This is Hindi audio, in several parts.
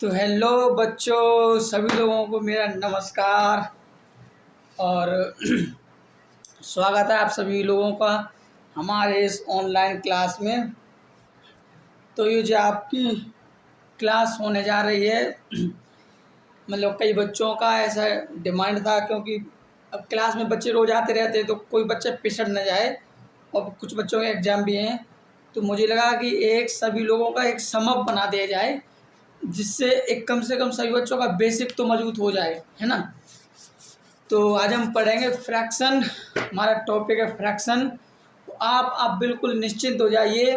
तो हेलो बच्चों, सभी लोगों को मेरा नमस्कार और स्वागत है आप सभी लोगों का हमारे इस ऑनलाइन क्लास में। तो ये जो आपकी क्लास होने जा रही है, मतलब कई बच्चों का ऐसा डिमांड था, क्योंकि अब क्लास में बच्चे रोज आते रहते हैं तो कोई बच्चा पिछड़ न जाए, और कुछ बच्चों के एग्ज़ाम भी हैं। तो मुझे लगा कि एक सभी लोगों का एक समअप बना दिया जाए, जिससे एक कम से कम सभी बच्चों का बेसिक तो मजबूत हो जाए, है ना। तो आज हम पढ़ेंगे फ्रैक्शन। हमारा टॉपिक है फ्रैक्शन। तो आप बिल्कुल निश्चिंत हो जाइए।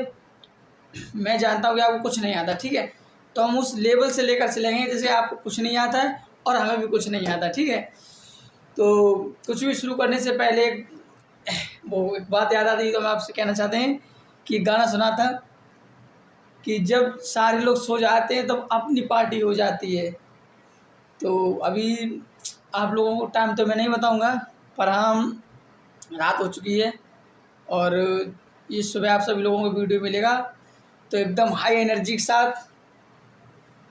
मैं जानता हूँ कि आपको कुछ नहीं आता, ठीक है। तो हम उस लेवल से लेकर चलेंगे जैसे आपको कुछ नहीं आता है और हमें भी कुछ नहीं आता, ठीक है। तो कुछ भी शुरू करने से पहले एक बात याद आती है, तो मैं आपसे कहना चाहते हैं कि गाना सुना था कि जब सारे लोग सो जाते हैं तब अपनी पार्टी हो जाती है। तो अभी आप लोगों को टाइम तो मैं नहीं बताऊंगा, पर हम रात हो चुकी है और ये सुबह आप सभी लोगों को वीडियो मिलेगा। तो एकदम हाई एनर्जी के साथ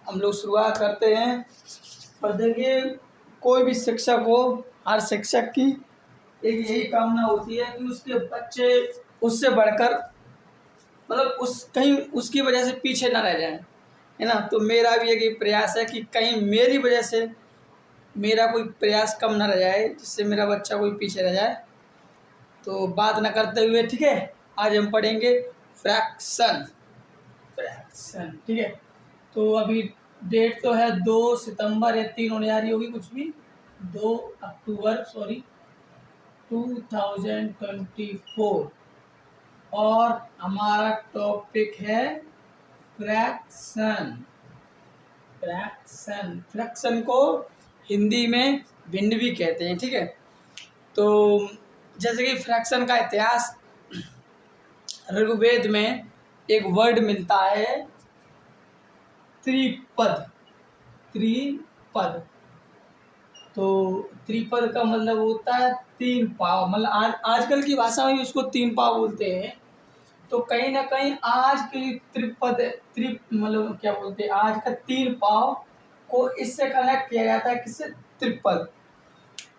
हम लोग शुरुआत करते हैं। पर देखिए, कोई भी शिक्षक हो, हर शिक्षक की एक यही कामना होती है कि उसके बच्चे उससे बढ़कर, मतलब उस कहीं उसकी वजह से पीछे ना रह जाएं, है ना। तो मेरा भी एक प्रयास है कि कहीं मेरी वजह से मेरा कोई प्रयास कम ना रह जाए, जिससे मेरा बच्चा कोई पीछे रह जाए। तो बात ना करते हुए, ठीक है, आज हम पढ़ेंगे फ्रैक्शन। फ्रैक्शन, ठीक है। तो अभी डेट तो है 2 सितंबर या 3 होने जा रही होगी, कुछ भी 2 अक्टूबर, सॉरी, 2024। और हमारा टॉपिक है फ्रैक्शन। फ्रैक्शन फ्रैक्शन को हिंदी में भिन्न भी कहते हैं, ठीक है। तो जैसे कि फ्रैक्शन का इतिहास, ऋग्वेद में एक वर्ड मिलता है त्रिपद। त्रिपद, तो त्रिपद का मतलब होता है 3 पाव, मतलब आजकल की भाषा में उसको 3 पाव बोलते हैं। तो कहीं ना कहीं आज की त्रिपद मतलब क्या बोलते हैं, आज का 3 पाव को इससे कनेक्ट किया जाता है, किससे? त्रिपद।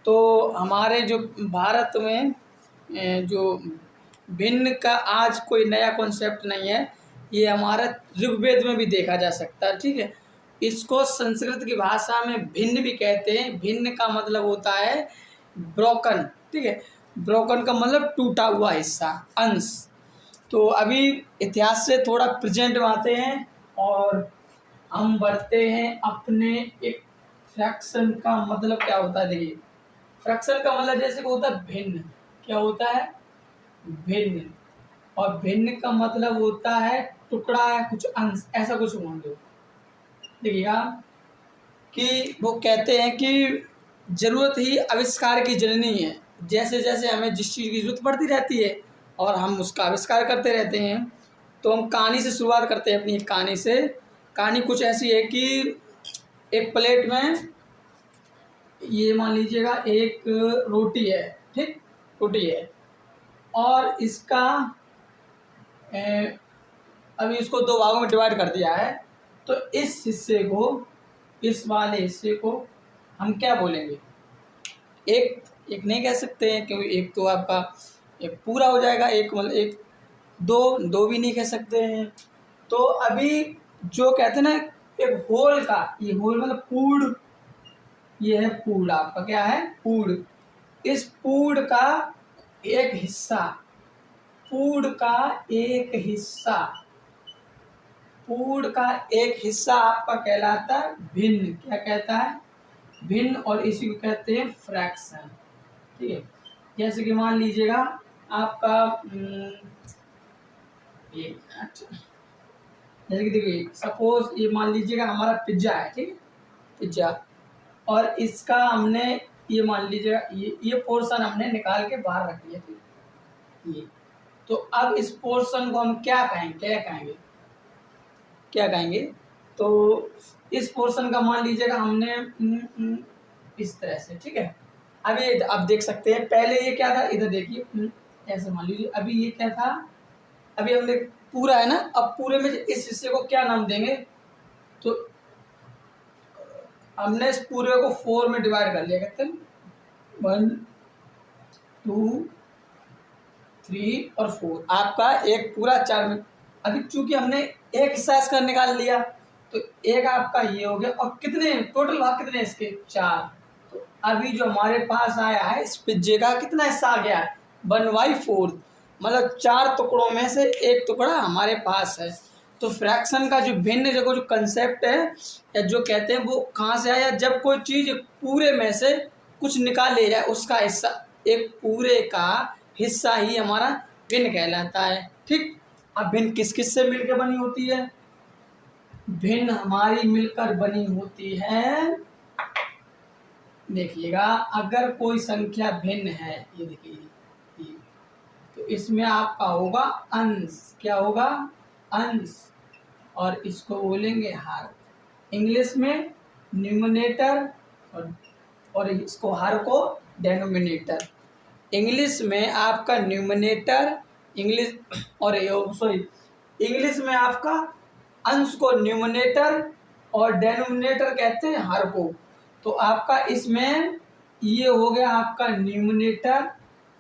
तो हमारे जो भारत में जो भिन्न का आज कोई नया कॉन्सेप्ट नहीं है, ये हमारा ऋग्वेद में भी देखा जा सकता है, ठीक है। इसको संस्कृत की भाषा में भिन्न भी कहते हैं। भिन्न का मतलब होता है ब्रोकन, ठीक है। ब्रोकन का मतलब टूटा हुआ हिस्सा, अंश। तो अभी इतिहास से थोड़ा प्रेजेंट में आते हैं और हम बढ़ते हैं अपने एक फ्रैक्शन का मतलब क्या होता है। देखिए, फ्रैक्शन का मतलब जैसे कि होता है भिन्न। क्या होता है? भिन्न। और भिन्न का मतलब होता है टुकड़ा है, कुछ अंश, ऐसा कुछ मान लो। देखिएगा कि वो कहते हैं कि जरूरत ही आविष्कार की जननी है। जैसे जैसे हमें जिस चीज़ की जरूरत पड़ती रहती है और हम उसका आविष्कार करते रहते हैं, तो हम कहानी से शुरुआत करते हैं, अपनी एक कहानी से। कहानी कुछ ऐसी है कि एक प्लेट में, ये मान लीजिएगा एक रोटी है, ठीक, रोटी है, और इसका अभी इसको 2 भागों में डिवाइड कर दिया है। तो इस हिस्से को, इस वाले हिस्से को हम क्या बोलेंगे? एक एक नहीं कह सकते हैं, क्योंकि एक तो आपका एक पूरा हो जाएगा, एक मतलब एक, दो भी नहीं कह सकते हैं। तो अभी जो कहते हैं ना, एक होल का, ये होल मतलब पूर्ण, ये है पूर्ण, आपका क्या है? पूर्ण। इस पूर्ण का एक हिस्सा, पूर्ण का एक हिस्सा, पूर्ण का एक हिस्सा आपका कहलाता है भिन्न। क्या कहता है? भिन्न। और इसी को कहते हैं फ्रैक्शन, ठीक है। जैसे कि मान लीजिएगा आपका एक मिनट, जैसे कि देखिए, सपोज ये मान लीजिएगा हमारा पिज्जा है, ठीक है, पिज्जा। और इसका हमने, ये मान लीजिएगा ये पोर्शन हमने निकाल के बाहर रख लिया, ठीक है, ये। तो अब इस पोर्शन को हम क्या कहेंगे? क्या कहेंगे? क्या कहेंगे? तो इस पोर्शन का मान लीजिएगा हमने इस तरह से, ठीक है। अभी अब देख सकते हैं, पहले ये क्या था, इधर देखिए, ऐसे मान लीजिए। अभी ये क्या था? अभी हमने पूरा है ना, अब पूरे में इस हिस्से को क्या नाम देंगे? तो हमने इस पूरे को 4 में डिवाइड कर लिया, कहते हैं 1 2 3 और 4, आपका एक पूरा 4 में। अभी चूंकि हमने एक हिस्सा इसका निकाल लिया तो एक आपका ये हो गया, और कितने टोटल भाग कितने इसके 4। तो अभी जो हमारे पास आया है इस पिज्जे का कितना हिस्सा आ गया है 1/4, मतलब 4 टुकड़ों में से एक टुकड़ा हमारे पास है। तो फ्रैक्शन का जो भिन्न जगह जो कंसेप्ट है या जो कहते हैं वो कहाँ से आया, जब कोई चीज़ पूरे में से कुछ निकाल ले जाए उसका हिस्सा, एक पूरे का हिस्सा ही हमारा भिन्न कहलाता है। ठीक, अब भिन्न किस किस से मिलकर बनी होती है? भिन्न हमारी मिलकर बनी होती है, देखिएगा, अगर कोई संख्या भिन्न है, ये देखिए ये, तो इसमें आपका होगा अंश, क्या होगा? अंश, और इसको बोलेंगे हर, इंग्लिश में न्यूमरेटर, और इसको हर को डेनोमिनेटर। इंग्लिश में आपका न्यूमरेटर, इंग्लिश और सॉरी इंग्लिश में आपका अंश को न्यूमरेटर और डेनोमिनेटर कहते हैं हर को। तो आपका इसमें ये हो गया आपका न्यूमरेटर,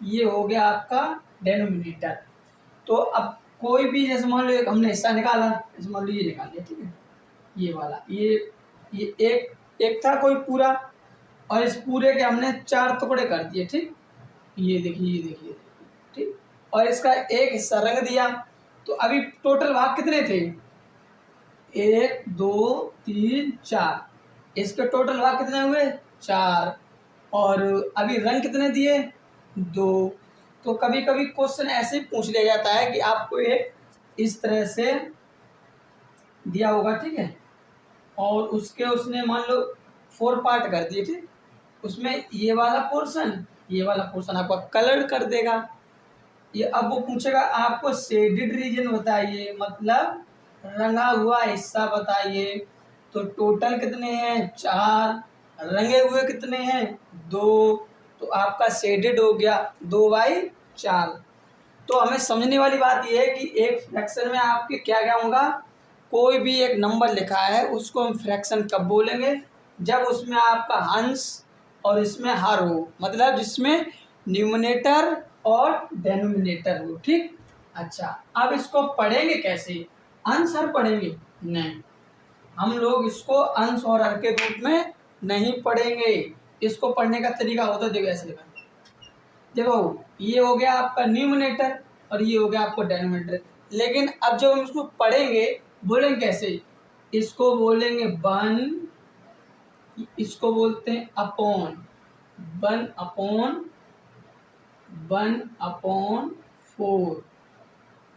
ये हो गया आपका डेनोमिनेटर। तो अब कोई भी, जैसे मान लो एक हमने हिस्सा निकाला, जैसे मान लो ये निकाल लिया, ठीक है, ये वाला, ये एक था कोई पूरा, और इस पूरे के हमने 4 टुकड़े कर दिए। ठीक, ये देखिए, ये देखिए, ठीक, और इसका एक हिस्सा रंग दिया। तो अभी टोटल भाग कितने थे? 1 2 3 4, इसके टोटल भाग कितने हुए? 4, और अभी रंग कितने दिए? 2। तो कभी कभी क्वेश्चन ऐसे ही पूछ लिया जाता है कि आपको एक इस तरह से दिया होगा, ठीक है, और उसके उसने मान लो 4 पार्ट कर दिए, ठीक, उसमें ये वाला पोर्शन आपका कलर कर देगा। ये अब वो पूछेगा आपको शेडेड रीजन बताइए, मतलब रंगा हुआ हिस्सा बताइए। तो टोटल कितने हैं? 4, रंगे हुए कितने हैं? 2, तो आपका शेडेड हो गया 2/4। तो हमें समझने वाली बात यह है कि एक फ्रैक्शन में आपके क्या क्या होगा, कोई भी एक नंबर लिखा है उसको हम फ्रैक्शन कब बोलेंगे? जब उसमें आपका अंश और इसमें हर हो, मतलब जिसमें न्यूमरेटर और डेनोमिनेटर हो। ठीक, अच्छा, अब इसको पढ़ेंगे कैसे? अंश हर पढ़ेंगे? नहीं, हम लोग इसको अंश और हर के रूप में नहीं पढ़ेंगे। इसको पढ़ने का तरीका होता है, देखो ऐसे लिखा, देखो ये हो गया आपका न्यूमरेटर और ये हो गया आपको डेनोमिनेटर। लेकिन अब जब हम इसको पढ़ेंगे बोलेंगे कैसे? इसको बोलेंगे 1, इसको बोलते हैं अपॉन 1/4।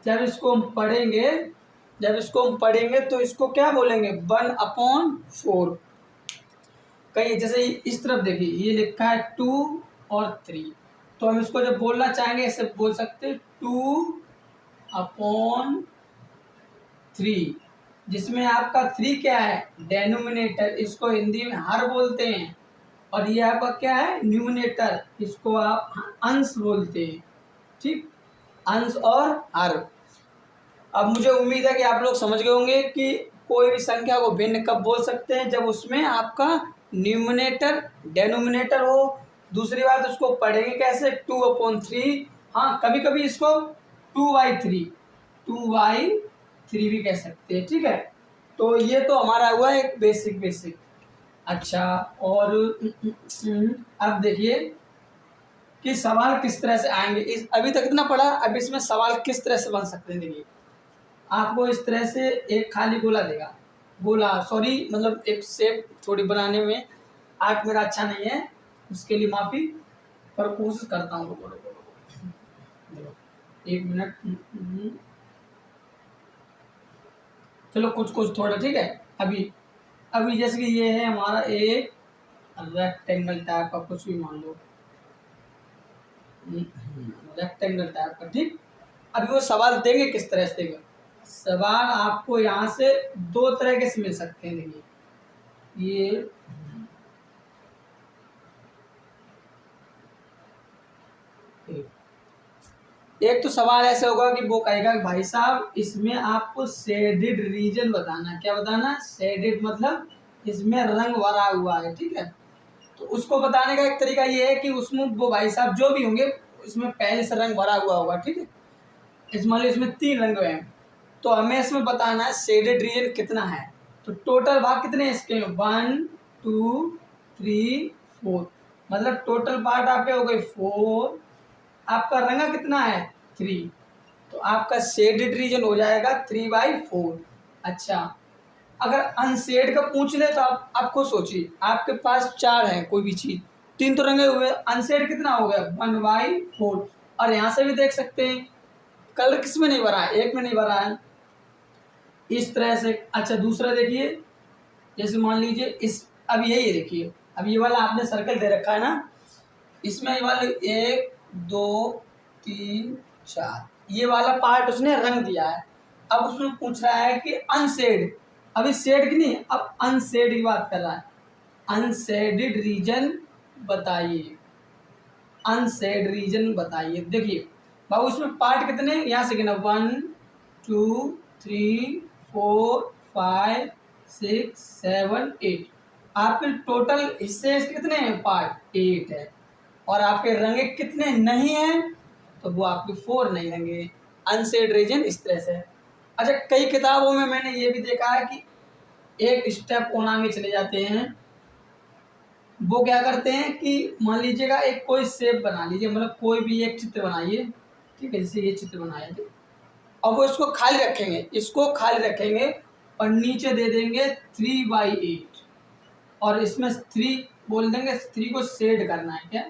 जब इसको हम पढ़ेंगे तो इसको क्या बोलेंगे? 1/4। कहीं जैसे इस तरफ देखिए, ये लिखा है 2 और 3, तो हम इसको जब बोलना चाहेंगे ऐसे बोल सकते हैं 2/3, जिसमें आपका 3 क्या है? डेनोमिनेटर, इसको हिंदी में हर बोलते हैं, और ये आपका क्या है? न्यूमरेटर, इसको आप अंश बोलते हैं। ठीक, अंश और हर। अब मुझे उम्मीद है कि आप लोग समझ गए होंगे कि कोई भी संख्या को भिन्न कब बोल सकते हैं, जब उसमें आपका न्यूमरेटर डेनोमिनेटर हो। दूसरी बात, उसको पढ़ेंगे कैसे? 2/3। हाँ, कभी कभी इसको 2/3 भी कह सकते हैं। ठीक है, तो ये तो हमारा हुआ एक बेसिक। अच्छा, और अब देखिए कि सवाल किस तरह से आएंगे। इस अभी तक इतना पढ़ा, अब इसमें सवाल किस तरह से बन सकते हैं। देखिए, आपको इस तरह से एक खाली गोला देगा, मतलब एक शेप थोड़ी बनाने में आर्ट मेरा अच्छा नहीं है, उसके लिए माफ़ी, पर कोशिश करता हूँ। एक मिनट, चलो कुछ थोड़ा, ठीक है। अभी जैसे कि ये है हमारा एक रेक्टेंगल टाइप का, कुछ भी मान लो रेक्टेंगल टाइप का। ठीक, अभी वो सवाल देंगे किस तरह से देंगे? सवाल आपको यहाँ से 2 तरह के से मिल सकते हैं। देखिए, ये एक तो सवाल ऐसे होगा कि वो कहेगा कि भाई साहब इसमें आपको शेडेड रीजन बताना। क्या बताना? शेडेड मतलब इसमें रंग भरा हुआ है, ठीक है। तो उसको बताने का एक तरीका ये है कि उसमें वो भाई साहब जो भी होंगे इसमें पहले से रंग भरा हुआ होगा, ठीक है। मान लो इसमें 3 रंग हैं, तो हमें इसमें बताना है शेडेड रीजन कितना है। तो टोटल भाग कितने हैं इसके, 1 2 3 4, मतलब टोटल पार्ट आपके हो गए 4, आपका रंगा कितना है 3, तो आपका शेडेड रीजन हो जाएगा 3/4। अच्छा, अगर अनशेड का पूछ ले तो आप खुद सोचिए, आपके पास 4 है कोई भी चीज, 3 तो रंगे हुए, अनशेड कितना हो गया 1/4। और यहाँ से भी देख सकते हैं कलर किस में नहीं भरा है, एक में नहीं भरा है, इस तरह से। अच्छा दूसरा देखिए, जैसे मान लीजिए इस, अब यही देखिए, अब ये वाला आपने सर्कल दे रखा है ना, इसमें ये वाले 1 2 3 4, ये वाला पार्ट उसने रंग दिया है। अब उसमें पूछ रहा है कि अनशेड, अभी शेड की नहीं, अब अनशेड की बात कर रहा है। अनशेडेड रीजन बताइए, अनशेड रीजन बताइए। देखिए बाबू इसमें पार्ट कितने, यहाँ से गिना 1 2 3 4 5 6 7 8, आपके टोटल हिस्से इसके कितने हैं पार्ट 8 है, और आपके रंगे कितने नहीं हैं, तो वो आपके 4 नहीं रंगे। अनशेड रीजन इस तरह से है। अच्छा कई किताबों में मैंने ये भी देखा है कि एक स्टेप और आगे चले जाते हैं, वो क्या करते हैं कि मान लीजिएगा एक कोई शेप बना लीजिए, मतलब कोई भी एक चित्र बनाइए, ठीक है, जैसे ये चित्र बनाया थे, अब वो इसको खाली रखेंगे, इसको खाली रखेंगे और नीचे दे देंगे 3/8, और इसमें 3 बोल देंगे, 3 को शेड करना है, क्या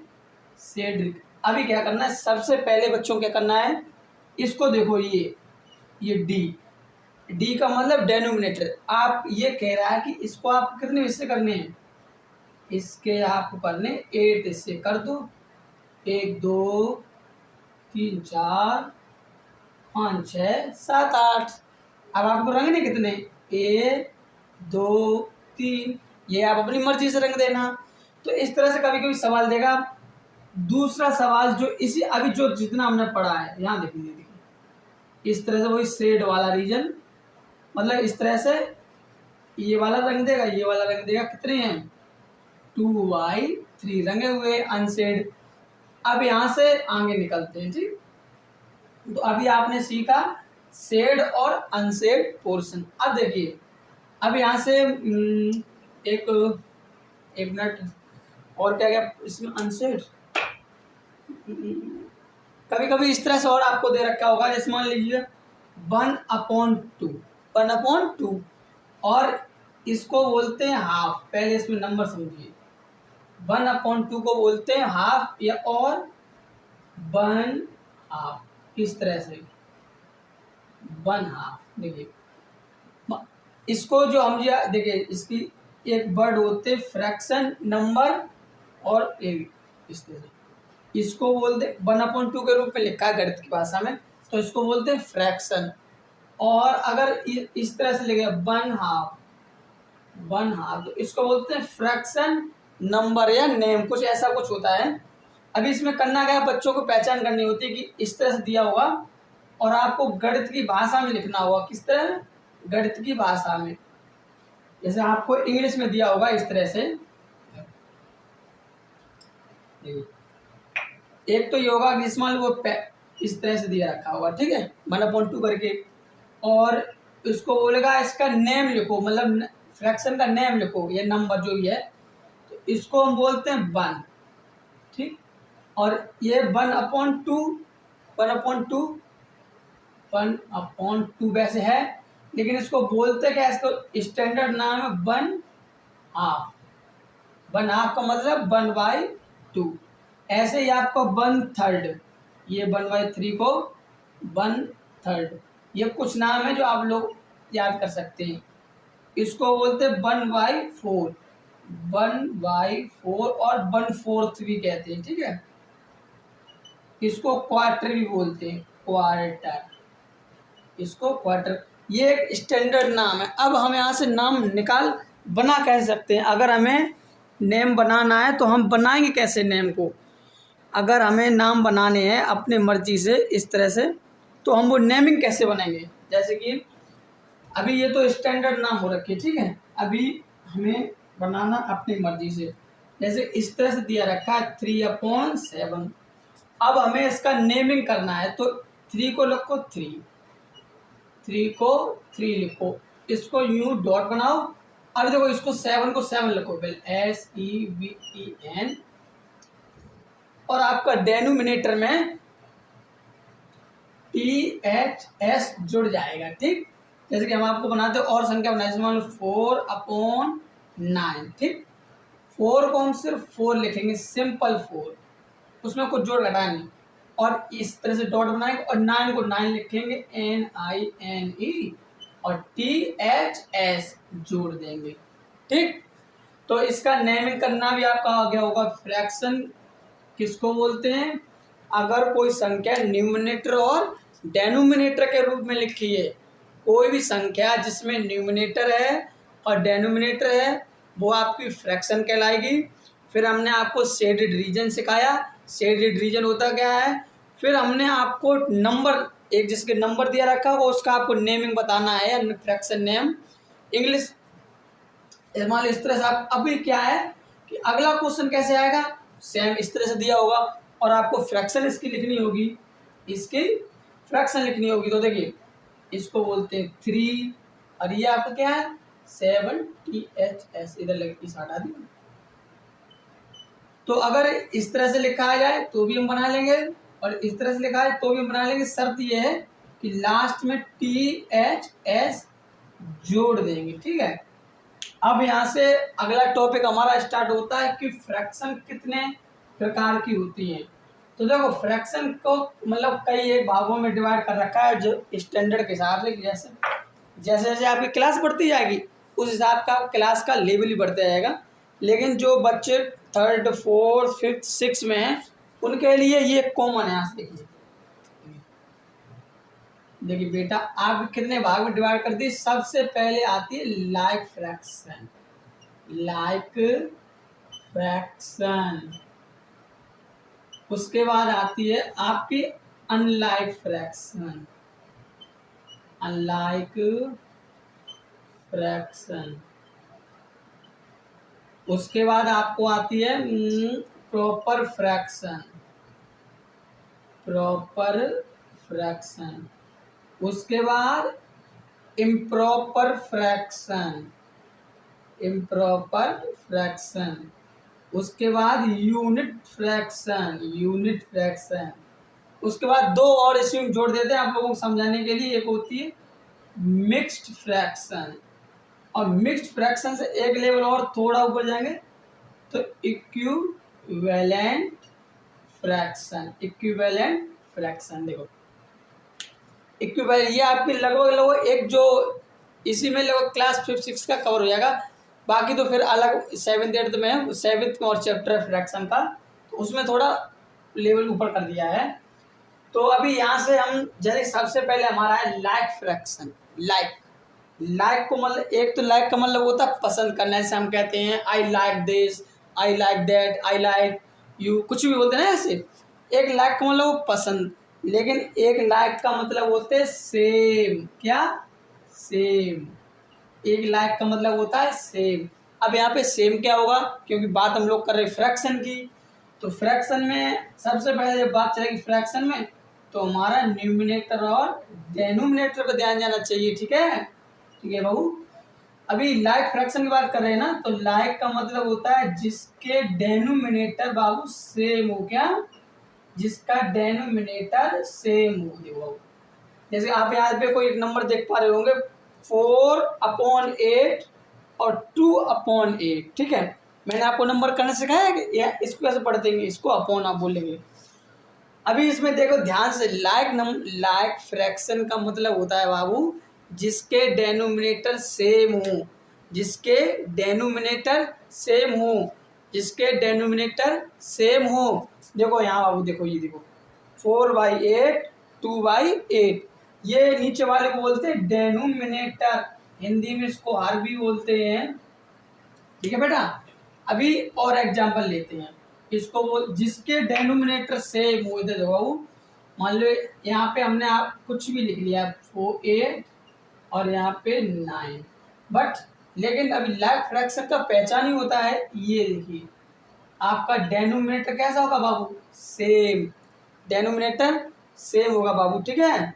शेड। अभी क्या करना है, सबसे पहले बच्चों क्या करना है, इसको देखो, ये डी का मतलब डेनोमिनेटर, आप ये कह रहा है कि इसको आप कितने हिस्से करने हैं, इसके आपको करने 8 हिस्से कर दो, 1 2 3 4 5 6 7 8। अब आपको रंगने कितने, 1 2 3, ये आप अपनी मर्जी से रंग देना। तो इस तरह से कभी कभी सवाल देगा। दूसरा सवाल जो इसी अभी जो जितना हमने पढ़ा है, यहाँ देखिए इस तरह से वही शेड वाला रीजन, मतलब इस तरह से ये वाला रंग देगा, ये वाला रंग देगा, कितने हैं 2/3 रंगे हुए अनशेड। अब यहाँ से आगे निकलते हैं, ठीक। तो अभी आपने सीखा शेड और अनशेड पोर्शन। अब देखिए, अब यहाँ से एक मिनट, और क्या क्या इसमें अनशेड, कभी कभी इस तरह से और आपको दे रखा होगा, जैसे मान लीजिए 1/2, और इसको बोलते हैं हाफ। पहले इसमें नंबर समझिए, 1/2 को बोलते हैं हाफ, या और 1/2, इस तरह से 1/2। देखिए इसको जो हम देखिए, इसकी एक वर्ड होते फ्रैक्शन नंबर, और एक इस तरह से इसको बोलते 1/2 के रूप में लिखा है गणित की भाषा में, तो इसको बोलते हैं फ्रैक्शन। और अगर इस तरह से लिखे 1/2, तो इसको बोलते हैं फ्रैक्शन नंबर या नेम, कुछ ऐसा कुछ होता है। अभी इसमें करना क्या है, बच्चों को पहचान करनी होती है कि इस तरह से दिया होगा और आपको गणित की भाषा में लिखना होगा। किस तरह, गणित की भाषा में, जैसे आपको इंग्लिश में दिया होगा इस तरह से। एक तो योगा की मान लो वो इस तरह से दिया रखा होगा, ठीक है, 1/2 करके, और इसको बोलेगा इसका नेम लिखो, मतलब फ्रैक्शन का नेम लिखो, ये नंबर जो भी है, तो इसको हम बोलते हैं 1, ठीक। और ये 1/2 वैसे है, लेकिन इसको बोलते क्या, इसको स्टैंडर्ड नाम है 1/2। 1/2 का मतलब 1/2। ऐसे ही आपको 1/3, ये 1/3 को 1/3, ये कुछ नाम है जो आप लोग याद कर सकते हैं। इसको बोलते हैं 1/4, 1/4, और 1/4 भी कहते हैं, ठीक है। इसको क्वार्टर भी बोलते हैं, क्वार्टर, इसको क्वार्टर। ये एक स्टैंडर्ड नाम है। अब हम यहाँ से नाम बना कह सकते हैं। अगर हमें नेम बनाना है तो हम बनाएंगे कैसे नेम को, अगर हमें नाम बनाने हैं अपने मर्जी से इस तरह से, तो हम वो नेमिंग कैसे बनाएंगे। जैसे कि अभी ये तो स्टैंडर्ड नाम हो रखी है, ठीक है। अभी हमें बनाना अपनी मर्जी से। जैसे इस तरह से दिया रखा है 3/7। अब हमें इसका नेमिंग करना है, तो 3 को लिखो 3 को 3 लिखो, इसको यूं डॉट बनाओ। अब देखो इसको 7 को 7 लिखो, पहले SEVEN, और आपका डेनोमिनेटर में THS जुड़ जाएगा। ठीक, जैसे कि हम आपको बनाते हैं और संख्या बनाए, मान लो 4/9। ठीक, 4 को हम सिर्फ 4 लिखेंगे, सिंपल 4, उसमें कुछ जोड़ घटा नहीं, और इस तरह से डॉट बनाएंगे, और 9 को 9 लिखेंगे NINE, और THS जोड़ देंगे। ठीक, तो इसका नेमिंग करना भी आपका आ गया होगा। फ्रैक्शन किसको बोलते हैं? अगर कोई संख्या न्यूमरेटर और डेनोमिनेटर के रूप में लिखी है, कोई भी संख्या जिसमें न्यूमरेटर है और डेनोमिनेटर है, वो आपकी फ्रैक्शन कहलाएगी। फिर हमने आपको शेडेड रीजन सिखाया, शेडेड रीजन होता क्या है। फिर हमने आपको नंबर, एक जिसके नंबर दिया रखा हो उसका आपको नेमिंग बताना है, फ्रैक्शन नेम इंग्लिश। मान लो इस तरह से आप, अभी क्या है कि अगला क्वेश्चन कैसे आएगा, सेम इस तरह से दिया होगा और आपको फ्रैक्शन इसकी लिखनी होगी, इसकी फ्रैक्शन लिखनी होगी। तो देखिए इसको बोलते हैं 3, और ये आपका क्या है 7, THS इधर लग इस हटा दी। तो अगर इस तरह से लिखा जाए तो भी हम बना लेंगे, और इस तरह से लिखा है तो भी हम बना लेंगे। शर्त ये है कि लास्ट में THS जोड़ देंगे। ठीक है, अब यहाँ से अगला टॉपिक हमारा स्टार्ट होता है कि फ्रैक्शन कितने प्रकार की होती है। तो देखो फ्रैक्शन को मतलब कई एक भागों में डिवाइड कर रखा है, जो स्टैंडर्ड के हिसाब से, जैसे जैसे जैसे आपकी क्लास बढ़ती जाएगी उस हिसाब का क्लास का लेवल ही बढ़ता जाएगा। लेकिन जो बच्चे 3rd 4th 5th 6th में हैं उनके लिए ये कॉमन है। यहाँ से देखिए, देखिए बेटा आप कितने भाग में डिवाइड कर दी। सबसे पहले आती है लाइक फ्रैक्शन, लाइक फ्रैक्शन। उसके बाद आती है आपकी अनलाइक फ्रैक्शन, अनलाइक फ्रैक्शन। उसके बाद आपको आती है प्रॉपर फ्रैक्शन, प्रॉपर फ्रैक्शन। उसके बाद इम्प्रॉपर फ्रैक्शन, इम्प्रॉपर फ्रैक्शन। उसके बाद यूनिट फ्रैक्शन, यूनिट फ्रैक्शन। उसके बाद दो और इसमें जोड़ देते हैं आप लोगों को समझाने के लिए, एक होती है मिक्स्ड फ्रैक्शन, और मिक्स्ड फ्रैक्शन से एक लेवल और थोड़ा ऊपर जाएंगे तो इक्विवेलेंट फ्रैक्शन, इक्विवेलेंट फ्रैक्शन। देखो इक्विवेलेंट ये आपकी लगभग लगभग एक जो इसी में लगभग क्लास 5th 6th का कवर हो जाएगा। बाकी तो फिर अलग 7th 8th में 7th में और चैप्टर है फ्रैक्शन का, तो उसमें थोड़ा लेवल ऊपर कर दिया है। तो अभी यहाँ से हम जैसे सबसे पहले हमारा है लाइक फ्रैक्शन। लाइक, लाइक को मतलब, एक तो लाइक का मतलब होता है पसंद करना, जैसे हम कहते हैं I like this, I like that, I like you, कुछ भी बोलते हैं ना ऐसे। एक लाइक का मतलब वो पसंद, लेकिन एक लाइक का मतलब होते है सेम। क्या? सेम। एक लाइक का मतलब होता है सेम। अब यहाँ पे सेम क्या होगा, क्योंकि बात हम लोग कर रहे हैं फ्रैक्शन की, तो फ्रैक्शन में सबसे पहले जब बात चलेगी फ्रैक्शन में तो हमारा न्यूमिनेटर और डेनोमिनेटर पर ध्यान जाना चाहिए। ठीक है, ठीक है बाबू। अभी लाइक फ्रैक्शन की बात कर रहे हैं ना, तो लाइक का मतलब होता है जिसके डेनोमिनेटर बाबू सेम हो। क्या? जिसका डेनोमिनेटर सेम हो। देखो जैसे आप यहाँ पे कोई नंबर देख पा रहे होंगे 4/8 और 2/8। ठीक है, मैंने आपको नंबर करना सिखाया है कि या इसको कैसे पढ़ देंगे, इसको अपॉन आप बोलेंगे। अभी इसमें देखो ध्यान से, लाइक फ्रैक्शन का मतलब होता है बाबू जिसके डेनोमिनेटर सेम हो, जिसके डेनोमिनेटर सेम हो, जिसके डेनोमिनेटर सेम हो। देखो यहाँ बाबू, देखो ये देखो 4/8 2/8, ये नीचे वाले को बोलते हैं डेनोमिनेटर, हिंदी में इसको हर भी बोलते हैं। ठीक है बेटा, अभी और एग्जांपल लेते हैं। इसको बोल जिसके डेनोमिनेटर सेम हो। इधर देखो, मान लो यहाँ पे हमने आप कुछ भी लिख लिया 4/8 और यहाँ पे 9, बट लेकिन अभी लाइक फ्रैक्शन का पहचान ही होता है, ये देखिए आपका डेनोमिनेटर कैसा होगा बाबू, सेम, डेनोमिनेटर सेम होगा बाबू, ठीक है।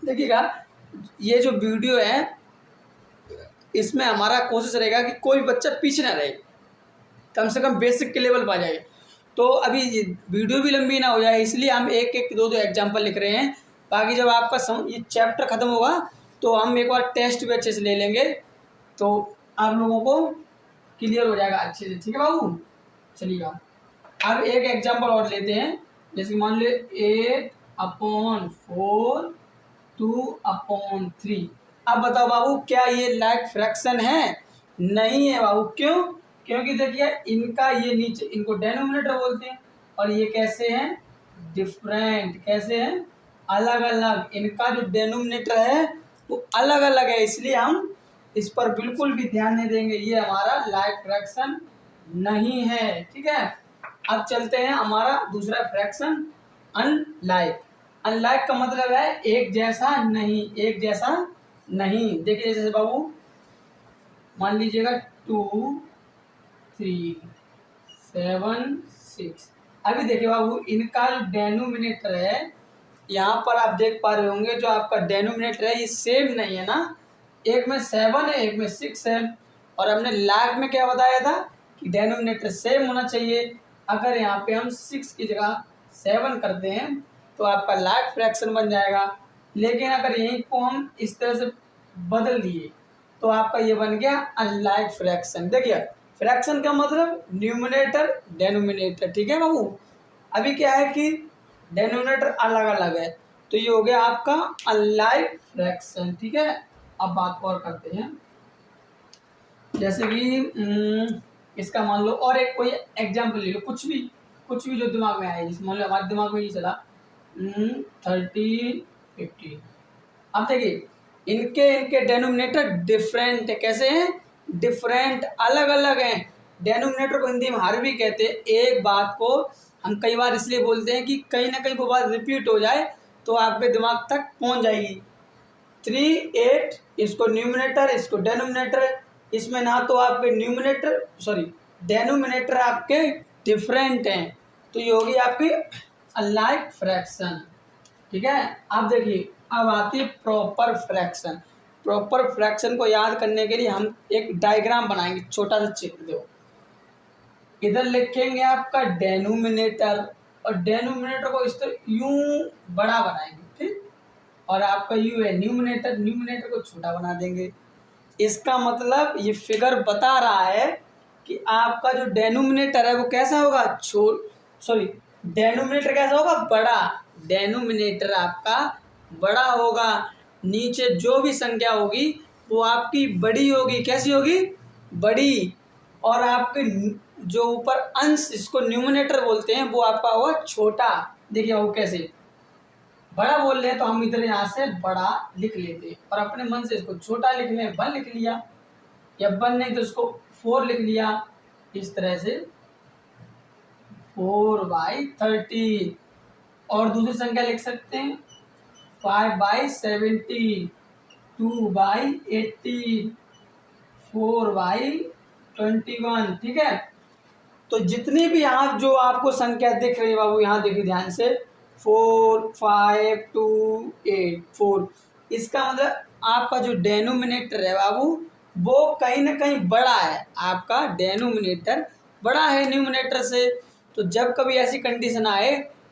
देखिएगा ये जो वीडियो है इसमें हमारा कोशिश रहेगा कि कोई बच्चा पीछे ना रहे, कम से कम बेसिक के लेवल पर आ जाए। तो अभी ये वीडियो भी लंबी ना हो जाए इसलिए हम एक एक दो दो एग्जाम्पल लिख रहे हैं, बाकी जब आपका ये चैप्टर ख़त्म होगा तो हम एक बार टेस्ट भी अच्छे से ले लेंगे, तो आप लोगों को क्लियर हो जाएगा अच्छे से, ठीक है बाबू। चलिएगा अब एक एग्जाम्पल और लेते हैं, जैसे मान लो 8/4 2/3। अब बताओ बाबू क्या ये लाइक फ्रैक्शन है, नहीं है बाबू, क्यों, क्योंकि देखिए इनका ये नीचे इनको डेनोमिनेटर बोलते हैं और ये कैसे हैं, डिफरेंट, कैसे हैं, अलग अलग, इनका जो डेनोमिनेटर है वो अलग अलग है, इसलिए हम इस पर बिल्कुल भी ध्यान नहीं देंगे, ये हमारा लाइक फ्रैक्शन नहीं है, ठीक है। अब चलते हैं हमारा दूसरा फ्रैक्शन अनलाइक। अनलाइक का मतलब है एक जैसा नहीं, एक जैसा नहीं। देखिए जैसे बाबू मान लीजिएगा 2 3 7 6। अभी देखिए बाबू इनका जो डेनोमिनेटर है यहाँ पर आप देख पा रहे होंगे, जो आपका डेनोमिनेटर है ये सेम नहीं है ना, एक में 7 है एक में 6 है, और हमने लाइक में क्या बताया था कि डेनोमिनेटर सेम होना चाहिए। अगर यहाँ पे हम 6 की जगह 7 करते हैं तो आपका लाइक फ्रैक्शन बन जाएगा, लेकिन अगर यहीं को हम इस तरह से बदल दिए तो आपका ये बन गया अनलाइक फ्रैक्शन। देखिए फ्रैक्शन का मतलब न्यूमरेटर डेनोमिनेटर, ठीक है बाबू। अभी क्या है कि डेनोमिनेटर अलग अलग है तो ये हो गया आपका अनलाइक फ्रैक्शन, ठीक है। अब बात और करते हैं, जैसे कि इसका मान लो और एक कोई एग्जाम्पल ले लो, कुछ भी जो दिमाग में आए, जिस मान लो हमारे दिमाग में ये चला 13 15। अब देखिए इनके इनके डेनोमिनेटर डिफरेंट है, कैसे हैं, डिफरेंट, अलग अलग हैं। डेनोमिनेटर को हिंदी में हर भी कहते हैं। एक बात को हम कई बार इसलिए बोलते हैं कि कहीं ना कहीं वो बात रिपीट हो जाए तो आपके दिमाग तक पहुंच जाएगी। 3 8 इसको न्यूमिनेटर इसको डेनोमिनेटर, इसमें ना तो आपके न्यूमिनेटर सॉरी डेनोमिनेटर आपके डिफरेंट हैं, तो ये होगी आपकी अनलाइक फ्रैक्शन, ठीक है। अब देखिए अब आती है प्रॉपर फ्रैक्शन। प्रॉपर फ्रैक्शन को याद करने के लिए हम एक डायग्राम बनाएंगे, छोटा सा चित्र दो, इधर लिखेंगे आपका डेनोमिनेटर और डेनोमिनेटर को इस तरह यूं बड़ा बनाएंगे, ठीक, और आपका यू है न्यूमिनेटर, न्यूमिनेटर को छोटा बना देंगे। इसका मतलब ये फिगर बता रहा है कि आपका जो डेनोमिनेटर है वो कैसा होगा, डेनोमिनेटर कैसा होगा, बड़ा, डेनोमिनेटर आपका बड़ा होगा, नीचे जो भी संख्या होगी वो आपकी बड़ी होगी, कैसी होगी, बड़ी, और आपके जो ऊपर अंश इसको न्यूमिनेटर बोलते हैं वो आपका होगा छोटा। देखिए वो कैसे, बड़ा बोल रहे हैं तो हम इधर यहाँ से बड़ा लिख लेते हैं और अपने मन से इसको छोटा लिख लें, 1 लिख लिया, या 1 नहीं तो इसको 4 लिख लिया, इस तरह से 4/13। और दूसरी संख्या लिख सकते हैं 5/17, 2/18, 4/21, ठीक है। तो जितनी भी यहाँ जो आपको संख्या दिख रही है बाबू, यहाँ देखिए ध्यान से 4 5 2 8 4, इसका मतलब आपका जो डेनोमिनेटर है बाबू वो कहीं ना कहीं बड़ा है, आपका डेनोमिनेटर बड़ा है न्यूमिनेटर से। तो जब कभी ऐसी कंडीशन आए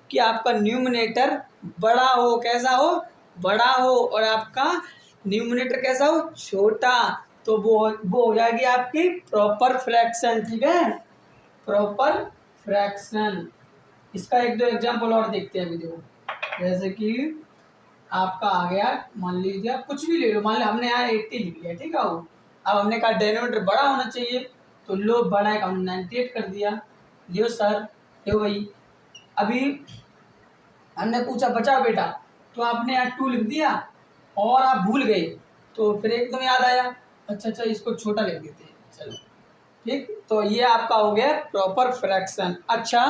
कि आपका न्यूमिनेटर बड़ा हो, कैसा हो, बड़ा हो, और आपका न्यूमिनेटर कैसा हो, छोटा, तो वो हो जाएगी आपकी प्रॉपर फ्रैक्शन, ठीक है, प्रॉपर फ्रैक्शन। इसका एक दो एग्जांपल और देखते हैं अभी। देखो जैसे कि आपका आ गया, मान लीजिए कुछ भी ले लो, मान लो हमने यहाँ 80 लिख लिया, ठीक है। वो अब हमने कहा डेनोमिनेटर बड़ा होना चाहिए तो लो बड़ा है, हमने 98 कर दिया, लियो सर, लियो भाई। अभी हमने पूछा बचा बेटा, तो आपने यहाँ 2 लिख दिया और आप भूल गए, तो फिर एकदम याद आया, अच्छा इसको छोटा लिख देते हैं, चलो ठीक। तो ये आपका हो गया प्रॉपर फ्रैक्शन। अच्छा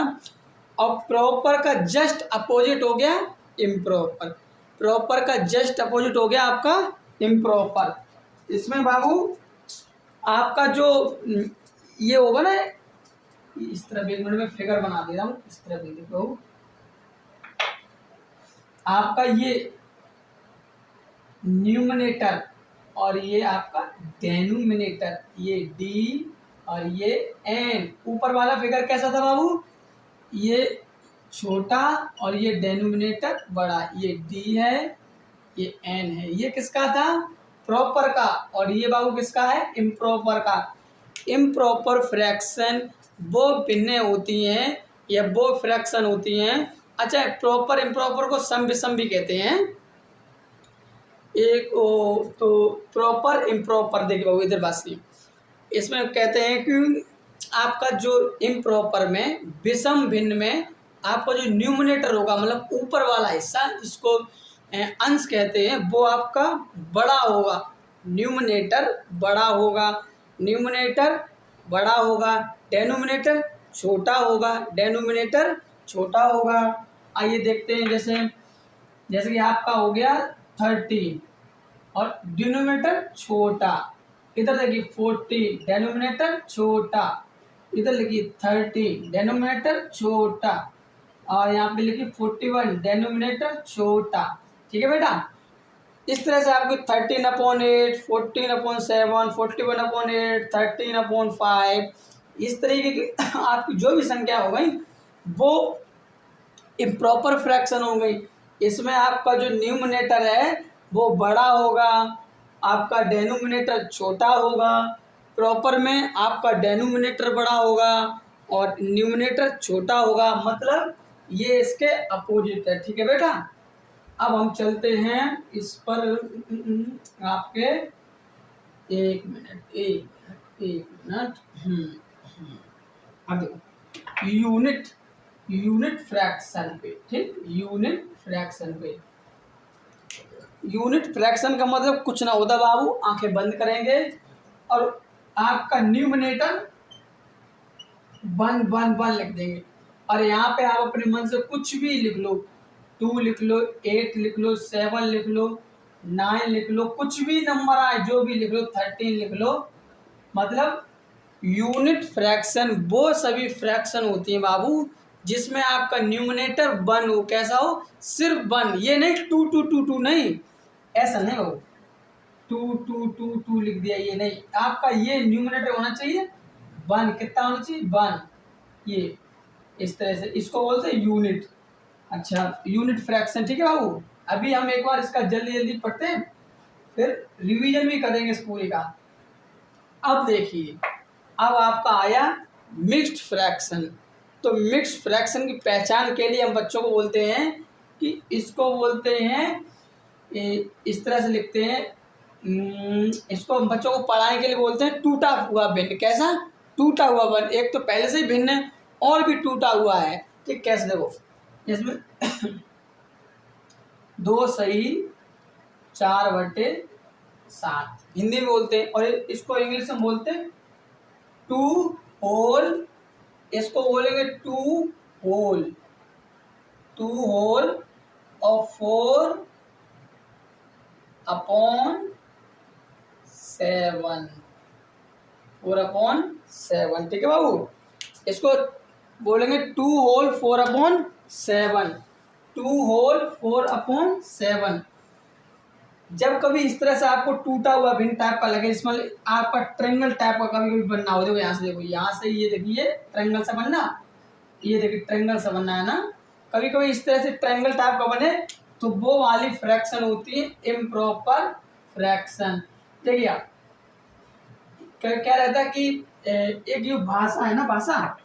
अब प्रॉपर का जस्ट अपोजिट हो गया इम्प्रॉपर, प्रॉपर का जस्ट अपोजिट हो गया आपका इम्प्रॉपर। इसमें बाबू आपका जो ये होगा ना, इस तरह 1 मिनट में फिगर बना दे रहा हूँ, इस तरह भी देखो, आपका ये न्यूमरेटर और ये आपका डेनोमिनेटर, ये डी और ये एन। ऊपर वाला फिगर कैसा था बाबू, ये छोटा और ये डेनोमिनेटर बड़ा, ये डी है ये एन है। ये किसका था, प्रॉपर का, और ये बाबू किसका है, इम्प्रॉपर का। इम्प्रॉपर फ्रैक्शन वो भिन्नें होती हैं या वो फ्रैक्शन होती हैं। अच्छा, प्रॉपर इम्प्रॉपर को सम विषम भी कहते हैं। एक ओ तो प्रॉपर इम्प्रॉपर, देखिए बाबू इधर बात सुनिए, इसमें कहते हैं कि आपका जो इम्प्रॉपर में विषम भिन्न में आपका जो न्यूमरेटर होगा, मतलब ऊपर वाला हिस्सा जिसको अंश कहते हैं, वो आपका बड़ा होगा। न्यूमरेटर बड़ा होगा, न्यूमरेटर बड़ा होगा, डेनोमिनेटर छोटा होगा, डेनोमिनेटर छोटा होगा। आइए देखते हैं, जैसे जैसे कि आपका हो गया 13 और डिनोमिनेटर छोटा, इधर देखिए 40 डेनोमिनेटर छोटा, इधर लिखिए 30 डेनोमिनेटर छोटा, और यहाँ पे लिखिए 41 डेनोमिनेटर छोटा। ठीक है बेटा, इस तरह से आपको 13/8, 14/7, 41/8, 13/5, इस तरीके की आपकी जो भी संख्या हो गई वो इम्प्रॉपर फ्रैक्शन हो गई। इसमें आपका जो न्यूमरेटर है वो बड़ा होगा, आपका डेनोमिनेटर छोटा होगा। प्रॉपर में आपका डेनोमिनेटर बड़ा होगा और न्यूमरेटर छोटा होगा, मतलब ये इसके अपोजिट है। ठीक है बेटा, अब हम चलते हैं इस पर, आपके एक मिनट। अब देखो यूनिट फ्रैक्शन पे, ठीक, यूनिट फ्रैक्शन पे। यूनिट फ्रैक्शन का मतलब कुछ ना होता बाबू, आंखें बंद करेंगे और आपका न्यूमरेटर 1 लिख देंगे, और यहाँ पे आप अपने मन से कुछ भी लिख लो, 2 लिख लो, 8 लिख लो, 7 लिख लो, 9 लिख लो, कुछ भी नंबर आए जो भी लिख लो, 13 लिख लो। मतलब यूनिट फ्रैक्शन वो सभी फ्रैक्शन होती हैं बाबू जिसमें आपका न्यूमरेटर 1 हो। कैसा हो, सिर्फ 1, ये नहीं 2 2 2 2 नहीं, ऐसा नहीं हो 2 2 2 2 लिख दिया, ये नहीं। आपका ये न्यूमरेटर होना चाहिए 1, कितना होना चाहिए 1, ये इस तरह से, इसको बोलते हैं यूनिट। अच्छा, यूनिट फ्रैक्शन, ठीक है बाबू। अभी हम एक बार इसका जल्दी जल्दी पढ़ते हैं, फिर रिवीजन भी करेंगे इस पूरे का। अब देखिए, अब आपका आया मिक्स्ड फ्रैक्शन। तो मिक्स्ड फ्रैक्शन की पहचान के लिए हम बच्चों को बोलते हैं कि इसको बोलते हैं, इस तरह से लिखते हैं, इसको हम बच्चों को पढ़ाने के लिए बोलते हैं टूटा हुआ भिन्न। कैसा, टूटा हुआ भिन्न। एक तो पहले से ही भिन्न है और भी टूटा हुआ है। ठीक, कैसे देखो, इसमें 2 सही 4/7 हिंदी में बोलते हैं, और इसको इंग्लिश में बोलते हैं 2 होल, इसको बोलेंगे 2 होल, 2 होल और 4/7, 4/7। ठीक है बाबू, इसको बोलेंगे 2 होल 4/7, 2 होल 4/7। जब कभी इस तरह से आपको टूटा हुआ भिन्न टाइप का लगे, इसमें आपका ट्रायंगल टाइप का कभी कभी बनना हो, देखो यहाँ से, देखो यहाँ से, ये देखिए ट्रायंगल से बनना, ये देखिए ट्रायंगल से बनना है ना, कभी कभी इस तरह से ट्रायंगल टाइप का बने तो वो वाली फ्रैक्शन होती है इम्प्रॉपर फ्रैक्शन। देखिए क्या रहता है कि एक ये भाषा है ना, भाषा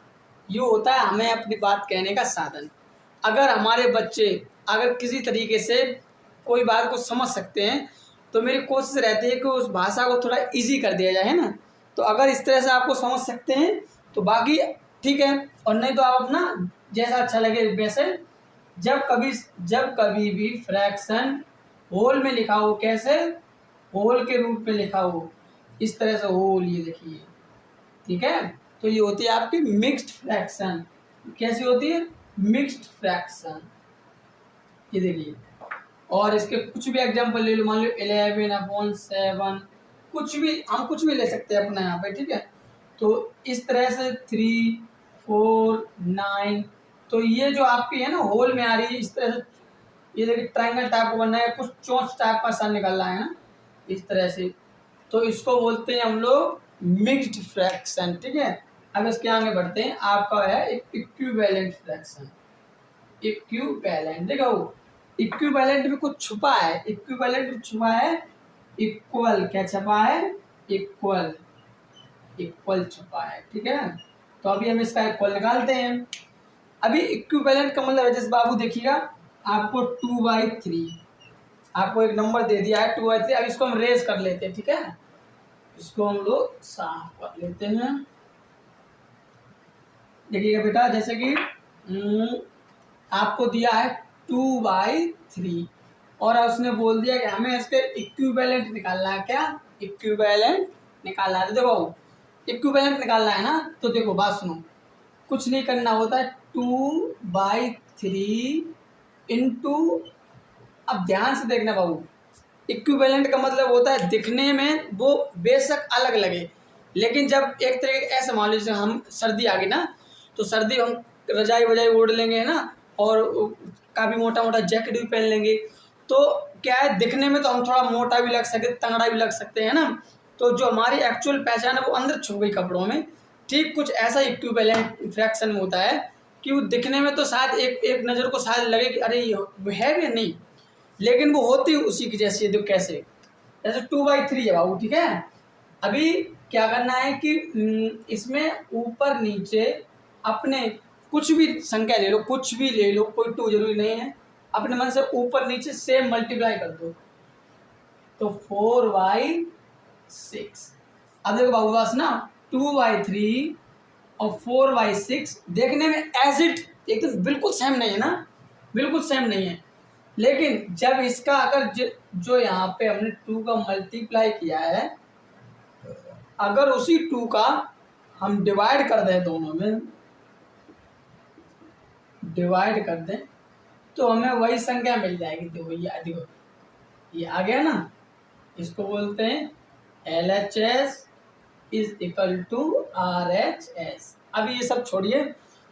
ये होता है हमें अपनी बात कहने का साधन। अगर हमारे बच्चे अगर किसी तरीके से कोई बात को समझ सकते हैं तो मेरी कोशिश रहती है कि उस भाषा को थोड़ा इजी कर दिया जाए, है ना। तो अगर इस तरह से आपको समझ सकते हैं तो बाकी ठीक है, और नहीं तो आप अपना जैसा अच्छा लगे वैसे। जब कभी भी फ्रैक्शन होल में लिखा हो, कैसे, होल के रूप में लिखा हो, इस तरह से होल, ये देखिए, ठीक है। तो ये होती है आपकी मिक्स्ड फ्रैक्शन। कैसी होती है, मिक्स्ड फ्रैक्शन, ये देखिए। और इसके कुछ भी एग्जांपल ले लो, मान लो 11/7, कुछ भी हम कुछ भी ले सकते हैं अपना यहाँ पे, ठीक है। तो इस तरह से 3, 4, 9, तो ये जो आपकी है ना होल में आ रही है इस तरह से, ये देखिए ट्रायंगल टाइप का बनना है, कुछ चोंच टाइप का सा निकल रहा है ना इस तरह से, तो इसको बोलते हैं हम लोग मिक्स्ड फ्रैक्शन, ठीक है। अब इसके आगे बढ़ते हैं, आपका है एक इक्विवेलेंट फ्रैक्शन। इक्विवेलेंट देखो, इक्विवेलेंट में कुछ छुपा है, इक्विवेलेंट में छुपा है इक्वल, क्या छुपा है, इक्वल, इक्वल छुपा है, ठीक है। तो अभी हम इसका इक्वल निकालते हैं। अभी इक्विवेलेंट का मतलब है, जैसे बाबू देखिएगा आपको 2/3, आपको एक नंबर दे दिया है 2/3। अब इसको हम रेज कर लेते हैं, ठीक है, इसको हम लोग साफ कर लेते हैं। देखिएगा बेटा, जैसे कि आपको दिया है 2/3 और उसने बोल दिया कि हमें इसके इक्विवेलेंट निकालना है, क्या इक्विवेलेंट निकालना है। तो देखो इक्विवेलेंट निकालना है ना, तो देखो बात सुनो, कुछ नहीं करना होता है, 2/3 इंटू, अब ध्यान से देखना बाबू, इक्विवेलेंट का मतलब होता है दिखने में वो बेशक अलग लगे, लेकिन जब एक तरह के ऐसे मान लीजिए हम सर्दी आ गई ना, तो सर्दी हम रजाई वजाई ओढ़ लेंगे है ना, और काफ़ी मोटा मोटा जैकेट भी पहन लेंगे, तो क्या है दिखने में तो हम थोड़ा मोटा भी लग सकते, तंगड़ा भी लग सकते हैं ना, तो जो हमारी एक्चुअल पहचान है वो अंदर छुप गई कपड़ों में। ठीक कुछ ऐसा इक्विवेलेंट फ्रैक्शन में होता है कि वो दिखने में तो शायद एक नज़र को शायद लगे कि अरे ये है भी नहीं, लेकिन वो होती उसी की जैसी है। तो कैसे, जैसे 2/3 है बाबू, ठीक है। अभी क्या करना है कि इसमें ऊपर नीचे अपने कुछ भी संख्या ले लो, कुछ भी ले लो, कोई 2 जरूरी नहीं है, अपने मन से ऊपर नीचे सेम मल्टीप्लाई कर दो, तो 4/6। अब देखो बाबू पास ना 2/3 और 4/6 देखने में एज इट एकदम बिल्कुल सेम नहीं है ना, बिल्कुल सेम नहीं है, लेकिन जब इसका अगर जो यहाँ पे हमने 2 का मल्टीप्लाई किया है, अगर उसी 2 का हम डिवाइड कर दें, दोनों में डिवाइड कर दें, तो हमें वही संख्या मिल जाएगी। देखो ये आ गया ना, इसको बोलते हैं LHS is equal to RHS। अब ये सब छोड़िए,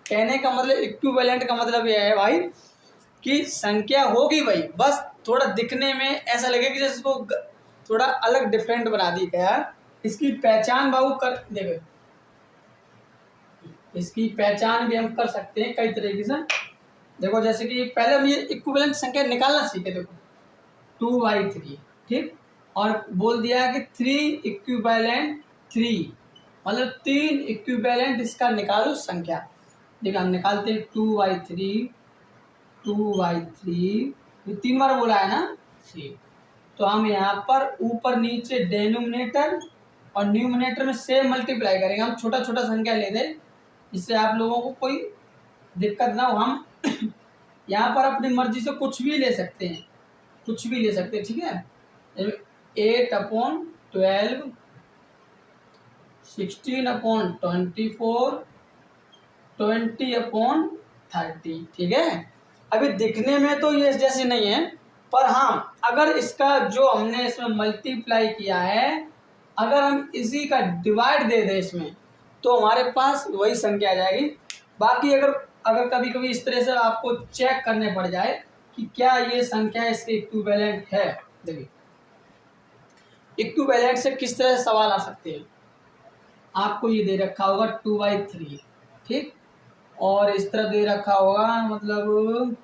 कहने का मतलब इक्विवेलेंट का मतलब यह है भाई कि संख्या होगी भाई, बस थोड़ा दिखने में ऐसा लगे कि जैसे इसको थोड़ा अलग डिफरेंट बना दी गया। इसकी पहचान बाबू कर देखो, इसकी पहचान भी हम कर सकते हैं कई तरीके से। देखो जैसे कि पहले हम ये इक्विवेलेंट संख्या निकालना सीखे, देखो 2/3, ठीक, और बोल दिया कि 3 इक्विवेलेंट 3, मतलब 3 इक्विवेलेंट इसका निकालो संख्या। देखो हम निकालते हैं 2/3, 2/3, ये 3 बार बोला है ना 3, तो हम यहाँ पर ऊपर नीचे डेनोमिनेटर और न्यूमिनेटर में सेम मल्टीप्लाई करेंगे। हम छोटा छोटा संख्या ले दें जिससे आप लोगों को कोई दिक्कत ना हो। हम यहाँ पर अपनी मर्जी से कुछ भी ले सकते हैं, कुछ भी ले सकते हैं, ठीक है। 8/12, 16/24, 20/30, ठीक है। अभी दिखने में तो ये जैसे नहीं है, पर हाँ अगर इसका जो हमने इसमें मल्टीप्लाई किया है, अगर हम इसी का डिवाइड दे दें इसमें, तो हमारे पास वही संख्या आ जाएगी। बाकी अगर कभी कभी इस तरह से आपको चेक करने पड़ जाए कि क्या ये संख्या इसके इक्विवेलेंट है, देखिए इक्विवेलेंट से किस तरह से सवाल आ सकते हैं। आपको ये दे रखा होगा 2/3, ठीक, और इस तरह दे रखा होगा मतलब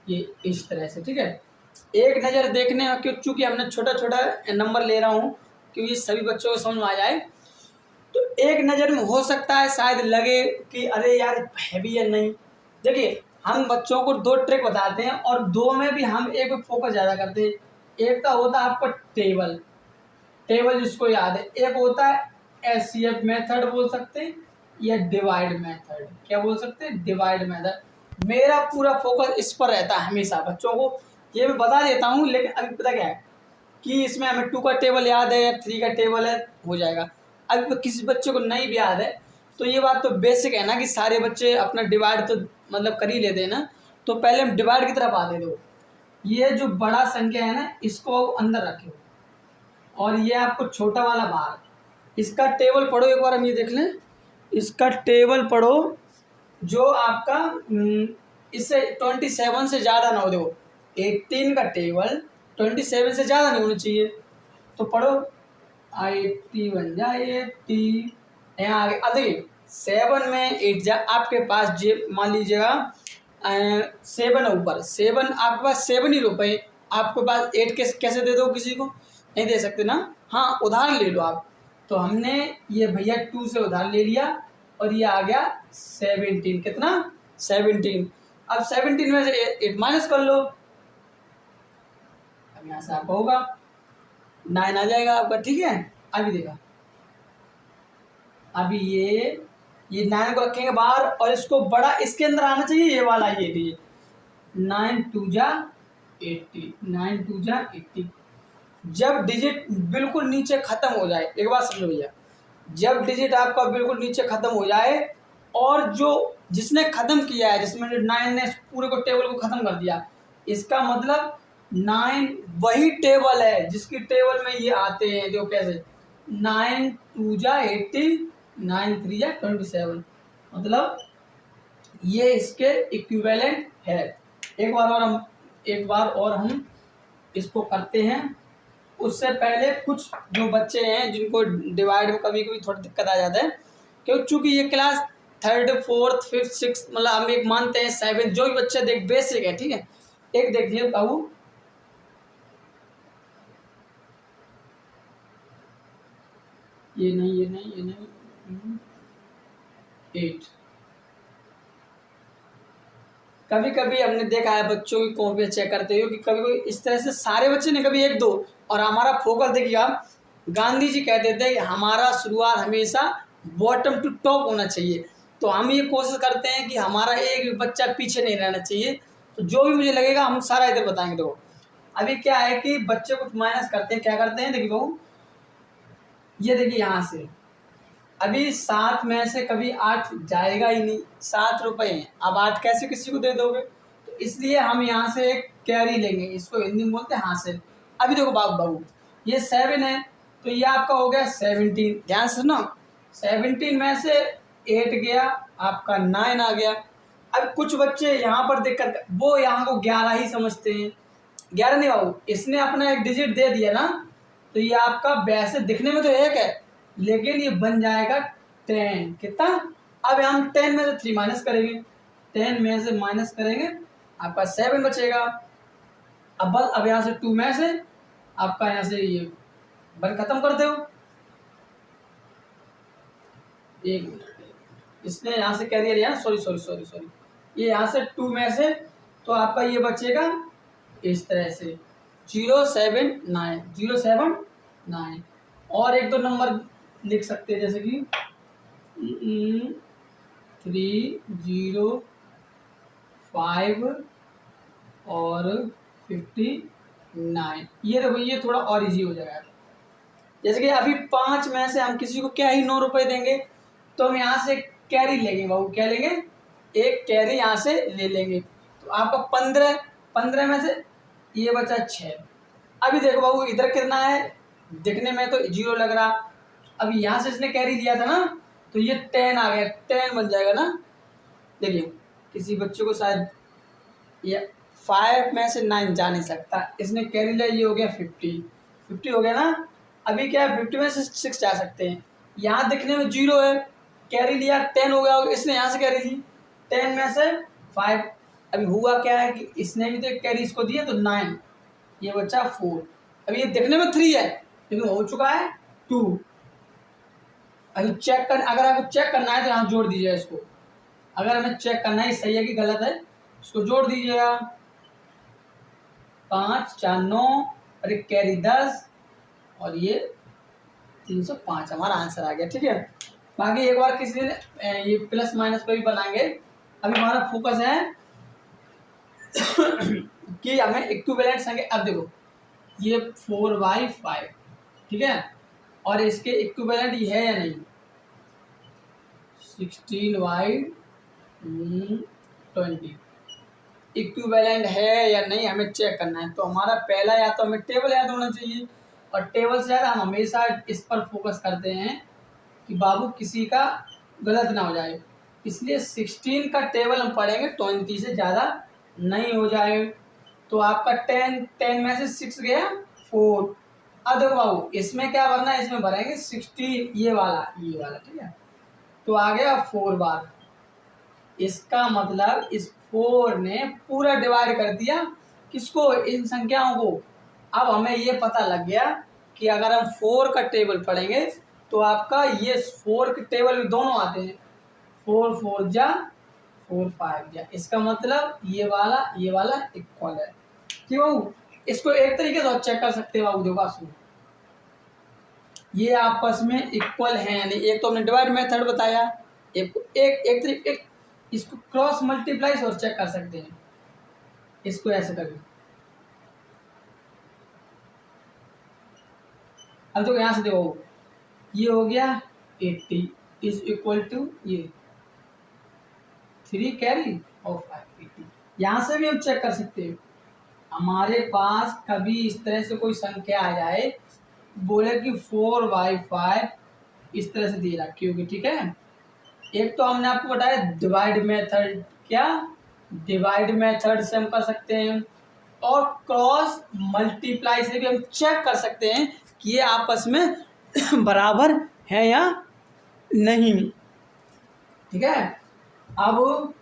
ये इस तरह से, ठीक है। एक नज़र देखने चूंकि हमने छोटा छोटा नंबर ले रहा हूँ क्योंकि सभी बच्चों को समझ में आ जाए, तो एक नज़र में हो सकता है शायद लगे कि अरे यार है भी या नहीं। देखिए हम बच्चों को 2 ट्रिक बताते हैं और 2 में भी हम एक पे फोकस ज़्यादा करते हैं। एक का होता है आपका टेबल, टेबल जिसको याद है, एक होता है SCF मेथड बोल सकते हैं या डिवाइड मेथड, क्या बोल सकते हैं, डिवाइड मेथड। मेरा पूरा फोकस इस पर रहता है हमेशा। बच्चों को ये मैं बता देता हूँ, लेकिन अभी पता क्या है कि इसमें हमें 2 का टेबल याद है या 3 का टेबल है, हो जाएगा। अभी किसी बच्चे को नहीं भी याद है, तो ये बात तो बेसिक है ना कि सारे बच्चे अपना डिवाइड तो मतलब कर ही लेते हैं ना, तो तो पहले हम डिवाइड की तरफ आते। दो ये जो बड़ा संख्या है ना इसको अंदर रखे और ये आपको छोटा वाला बाहर। इसका टेबल पढ़ो एक बार, हम ये देख लें। इसका टेबल पढ़ो जो आपका इससे 27 से ज़्यादा ना हो। देखो 18 का टेबल 27 से ज़्यादा नहीं होना चाहिए। तो पढ़ो 80 बन जाए 80। यहाँ आगे अब देखिए 7 में 8 जा आपके पास जे मान लीजिएगा 7 है ऊपर, 7 आपके पास 7 ही रुपए, आपके पास 8 कैसे दे दो किसी को? नहीं दे सकते ना। हाँ उधार ले लो आप। तो हमने ये भैया 2 से उधार ले लिया और ये आ गया 17। कितना? 17। अब 17 में से 8 माइनस कर लो। अब यहाँ से आपका होगा 9 आ जाएगा आपका। ठीक है अभी देखा, अभी ये 9 को रखेंगे बाहर और इसको बड़ा इसके अंदर आना चाहिए ये वाला। ये लीजिए 9 2 जा 80, 9 2 जा 80। जब डिजिट बिल्कुल नीचे खत्म हो जाए, एक बात समझो भैया, जब डिजिट आपका बिल्कुल नीचे खत्म हो जाए और जो जिसने खत्म किया है, जिसमें 9 ने पूरे को टेबल को खत्म कर दिया, इसका मतलब 9 वही टेबल है जिसकी टेबल में ये आते हैं। जो कैसे 9 2 जा 80, 9 3 जा 27, मतलब ये इसके इक्विवेलेंट है। एक बार और हम इसको करते हैं। उससे पहले कुछ जो बच्चे हैं जिनको डिवाइड में कभी कभी थोड़ा दिक्कत आ जाता है, क्योंकि चूंकि ये class 3rd 4th 5th 6th मतलब हम एक मानते हैं 7 जो भी बच्चे देख बेसिक है। ठीक है एक देखिए बाबू, ये नहीं 8। कभी कभी हमने देखा है बच्चों की कॉपियाँ चेक करते हुए कि कभी कोई इस तरह से सारे बच्चे ने कभी 1 2, और हमारा फोकस देखिए आप, गांधी जी कहते थे कि हमारा शुरुआत हमेशा बॉटम टू टॉप होना चाहिए। तो हम ये कोशिश करते हैं कि हमारा एक भी बच्चा पीछे नहीं रहना चाहिए। तो जो भी मुझे लगेगा हम सारा इधर बताएंगे। देखो अभी क्या है कि बच्चे कुछ माइनस करते हैं, क्या करते हैं देखिए बहू, ये देखिए यहाँ से अभी 7 में से कभी 8 जाएगा ही नहीं, 7 रुपए हैं। अब 8 कैसे किसी को दे दोगे? तो इसलिए हम यहाँ से एक कैरी लेंगे, इसको हिंदी में बोलते हैं हासिल। अभी देखो बाबू ये 7 है तो ये आपका हो गया 17। ध्यान से सुनो, 17 में से 8 गया आपका 9 आ गया। अब कुछ बच्चे यहाँ पर दिक्कत, वो यहाँ को 11 ही समझते हैं। 11 नहीं बाबू, इसने अपना एक डिजिट दे दिया ना, तो ये आपका वैसे दिखने में तो 1 है लेकिन ये बन जाएगा 10। कितना? अब हम 10 में से 3 माइनस करेंगे, 10 में से माइनस करेंगे आपका 7 बचेगा। अब बस अब यहाँ से 2 में से आपका यहाँ से ये वन खत्म कर दो। एक मिनट, इसने यहाँ से कह दिया सॉरी ये यहाँ से 2 में से, तो आपका ये बचेगा इस तरह से 079 और 1 2 नंबर लिख सकते हैं जैसे कि 305 और 59। ये देखो ये थोड़ा और इजी हो जाएगा। जैसे कि अभी 5 में से हम किसी को क्या ही 9 रुपए देंगे, तो हम यहाँ से कैरी लेंगे बाबू। क्या लेंगे? एक कैरी यहाँ से ले लेंगे। तो आपका 15 में से ये बचा 6। अभी देखो बाबू इधर कितना है, दिखने में तो 0 लग रहा, अभी यहाँ से इसने कैरी दिया था ना, तो ये 10 आ गया, 10 बन जाएगा ना। देखिए किसी बच्चे को शायद ये 5 में से 9 जा नहीं सकता, इसने कैरी लिया, ये हो गया 50 हो गया ना। अभी क्या है 50 में से 6 जा सकते हैं, यहाँ दिखने में 0 है, कैरी लिया 10 हो गया, इसने यहाँ से कैरी ली 10 में से 5। अभी हुआ क्या है कि इसने भी तो एक कैरी इसको दिया तो 9, ये बचा 4। अभी ये दिखने में 3 है लेकिन हो चुका है 2। अभी चेक कर, अगर आपको चेक करना है तो यहाँ जोड़ दीजिए इसको। अगर हमें चेक करना है सही है कि गलत है, इसको जोड़ दीजिएगा। 5 4 9 और एक कैरी 10 और ये 305 हमारा आंसर आ गया। ठीक है बाकी एक बार किसी दिन ये प्लस माइनस पे भी बनाएंगे। अभी हमारा फोकस है कि हमें इक्विवेलेंट संख्या। अब देखो ये 4/5 ठीक है, और इसके इक्विवेलेंट ये है या नहीं? 16/20 इक्विवेलेंट है या नहीं हमें चेक करना है। तो हमारा पहला या तो हमें टेबल याद होना चाहिए, और टेबल से ज़्यादा हम हमेशा इस पर फोकस करते हैं कि बाबू किसी का गलत ना हो जाए, इसलिए 16 का टेबल हम पढ़ेंगे, 20 से ज़्यादा नहीं हो जाए। तो आपका 10 में से 6 गया 4। अब देखो बाबू इसमें क्या भरना है, इसमें भरेंगे 16, ये वाला ठीक है। तो आ गया 4 बार, इसका मतलब इस 4 ने पूरा डिवाइड कर दिया किसको, इन संख्याओं को। अब हमें ये पता लग गया कि अगर हम 4 का टेबल पढ़ेंगे तो आपका ये 4 के टेबल में दोनों आते हैं, 4 4 जा 4 5 जा, इसका मतलब ये वाला इक्वल है। ठीक बाबू, इसको एक तरीके से और चेक कर सकते हैं बाबू, देखो सुनो, ये आपस में इक्वल है यानी एक तो हमने डिवाइड मेथड बताया, एक एक तरीके इसको क्रॉस मल्टीप्लाई और चेक कर सकते हैं, इसको ऐसे करके। अब देखो यहाँ से देखो, ये हो गया 80 इज इक्वल टू ये 3 कैरी और 5 80। यहाँ से भी हम चेक कर सकते हैं, हमारे पास कभी इस तरह से कोई संख्या आ जाए, बोले कि 4/5 इस तरह से दी रखी होगी, ठीक है। एक तो हमने आपको बताया डिवाइड मेथड, क्या डिवाइड मेथड से हम कर सकते हैं, और क्रॉस मल्टीप्लाई से भी हम चेक कर सकते हैं कि ये आपस में बराबर है या नहीं, ठीक है। अब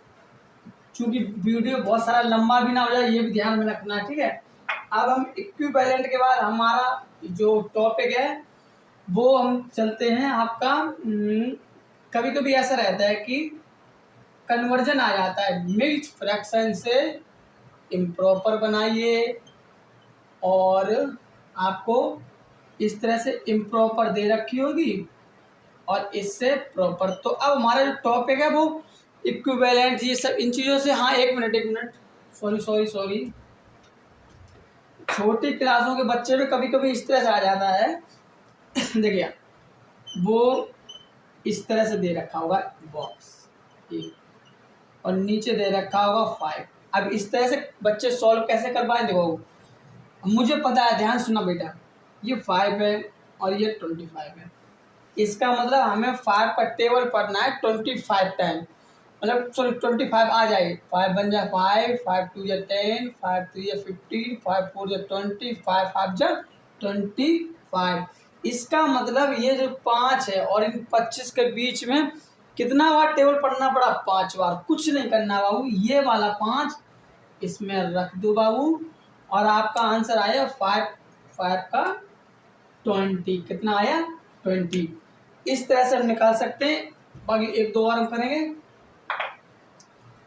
चूंकि वीडियो बहुत सारा लंबा भी ना हो जाए, ये भी ध्यान में रखना है, ठीक है। अब हम इक्विवेलेंट के बाद हमारा जो टॉपिक है वो हम चलते हैं आपका, कभी कभी ऐसा रहता है कि कन्वर्जन आ जाता है, मिक्स्ड फ्रैक्शन से इम्प्रॉपर बनाइए, और आपको इस तरह से इम्प्रॉपर दे रखी होगी और इससे प्रॉपर। तो अब हमारा जो टॉपिक है वो इक्विवेलेंट, ये सब इन चीज़ों से। हाँ एक मिनट, सॉरी, छोटी क्लासों के बच्चे में कभी कभी इस तरह से आ जाता है देखिए, वो इस तरह से दे रखा होगा बॉक्स और नीचे दे रखा होगा 5। अब इस तरह से बच्चे सॉल्व कैसे कर पाए, देखो मुझे पता है, ध्यान सुना बेटा, ये 5 है और ये 25 है, इसका मतलब हमें 5 का टेबल पढ़ना है 25 टाइम, मतलब सॉरी 25 आ जाए, 5 बन जाए 5, 5 2 या 10, 5 3 या 15, 5 4 या 20, 5 5 जा 25। इसका मतलब ये जो 5 है और इन 25 के बीच में कितना बार टेबल पढ़ना पड़ा, 5 बार। कुछ नहीं करना बाबू, ये वाला 5 इसमें रख दो बाबू, और आपका आंसर आया 5 का 20। कितना आया 20। इस तरह से हम निकाल सकते हैं। बाकी एक दो बार हम करेंगे।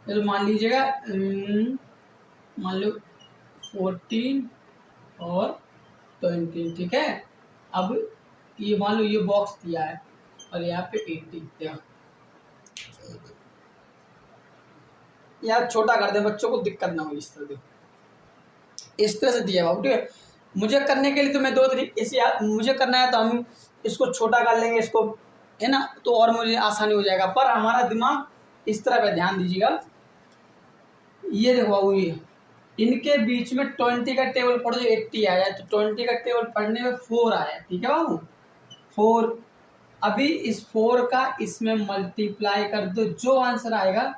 चलो मान लीजिएगा, मान लो 14 और 20, ठीक है। अब ये मान लो ये बॉक्स दिया है और यहाँ पे 80 दिया, यार छोटा कर दे, बच्चों को दिक्कत ना हो, इस तरह से दिया बाबू, ठीक है। मुझे करने के लिए तो मैं दो तरीके से, मुझे करना है तो हम इसको छोटा कर लेंगे, इसको, है ना, तो और मुझे आसानी हो जाएगा। पर हमारा दिमाग इस तरह पे ध्यान दीजिएगा, ये देखो बाबू, ये इनके बीच में 20 का टेबल पढ़ो, 80 आया, तो 20 का टेबल पढ़ने में 4 आया, ठीक है बाबू, 4। अभी इस 4 का इसमें मल्टीप्लाई कर दो, जो आंसर आएगा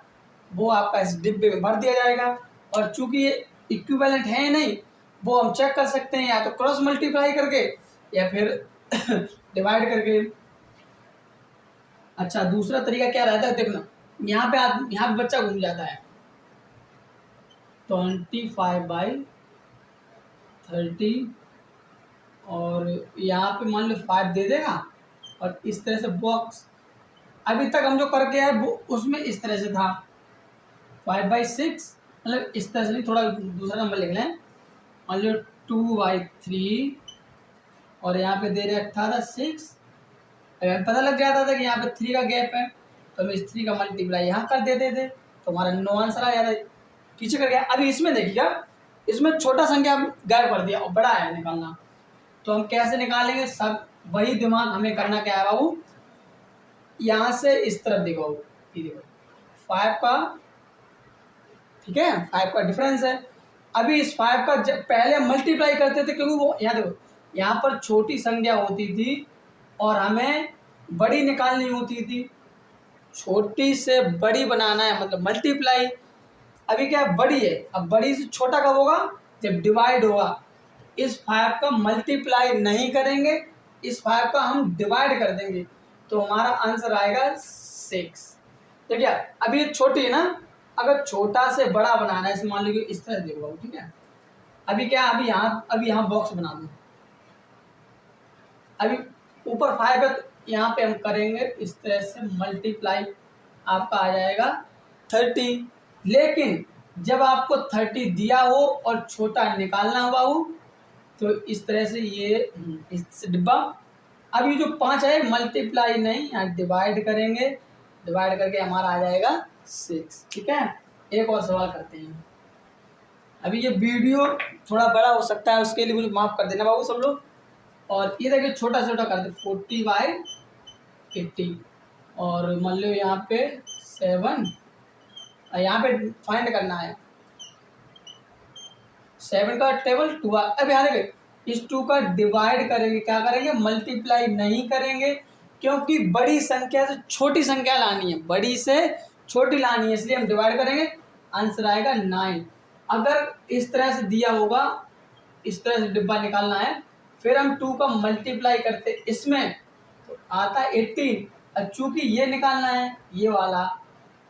वो आपका इस डिब्बे में भर दिया जाएगा। और चूंकि ये इक्विवेलेंट है नहीं, वो हम चेक कर सकते हैं या तो क्रॉस मल्टीप्लाई करके या फिर डिवाइड करके। अच्छा दूसरा तरीका क्या रहता है, देखना, यहाँ पे बच्चा घूम जाता है, 25/30 और यहाँ पे मान लो 5 दे देगा, और इस तरह से बॉक्स अभी तक हम जो करके आए वो उसमें इस तरह से था 5/6, मतलब इस तरह से नहीं, थोड़ा दूसरा नंबर लिख लें, मान लो 2/3 और यहाँ पे दे रखा था 6। अगर पता लग जाता था कि यहाँ पे 3 का गैप है तो हम इस 3 का मल्टीप्लाई यहाँ कर देते थे, तो हमारा 9 आंसर आ जाता, पीछे कर गया। अभी इसमें देखिएगा, इसमें छोटा संख्या गायब कर दिया और बड़ा है निकालना, तो हम कैसे निकालेंगे, सब वही दिमाग हमें करना क्या है बाबू, यहाँ से इस तरफ देखो, ये देखो 5 का ठीक है, 5 का डिफरेंस है। अभी इस 5 का जब पहले मल्टीप्लाई करते थे, क्योंकि वो यहाँ देखो यहाँ पर छोटी संख्या होती थी और हमें बड़ी निकालनी होती थी। छोटी से बड़ी बनाना है मतलब मल्टीप्लाई। अभी क्या बड़ी है, अब बड़ी से छोटा कब होगा, जब डिवाइड होगा। इस 5 का मल्टीप्लाई नहीं करेंगे, इस 5 का हम डिवाइड कर देंगे, तो हमारा आंसर आएगा 6। तो क्या अभी ये छोटी है ना, अगर छोटा से बड़ा बनाना है, मान लीजिए इस तरह देखो, ठीक है। अभी क्या, अभी यहाँ बॉक्स बना दूँ, अभी ऊपर 5 है तो यहाँ पे हम करेंगे इस तरह से मल्टीप्लाई, आपका आ जाएगा 30। लेकिन जब आपको 30 दिया हो और छोटा निकालना हुआ हो, तो इस तरह से ये इस डिब्बा। अभी जो 5 है मल्टीप्लाई नहीं, यहाँ डिवाइड करेंगे, डिवाइड करके हमारा आ जाएगा 6। ठीक है, एक और सवाल करते हैं। अभी ये वीडियो थोड़ा बड़ा हो सकता है, उसके लिए मुझे माफ़ कर देना बाबू सब लोग। और ये देखिए छोटा छोटा कर दे, 40/80 और मान लो यहाँ पे 7, यहाँ पे फाइंड करना है 7 का टेबल 2। अब यहाँ देखिए इस 2 का डिवाइड करेंगे, क्या करेंगे, मल्टीप्लाई नहीं करेंगे, क्योंकि बड़ी संख्या से छोटी संख्या लानी है, बड़ी से छोटी लानी है, इसलिए हम डिवाइड करेंगे। आंसर आएगा 9। अगर इस तरह से दिया होगा, इस तरह से डिब्बा निकालना है, फिर हम 2 का मल्टीप्लाई करते इसमें तो आता है 18। अब चूंकि ये निकालना है ये वाला,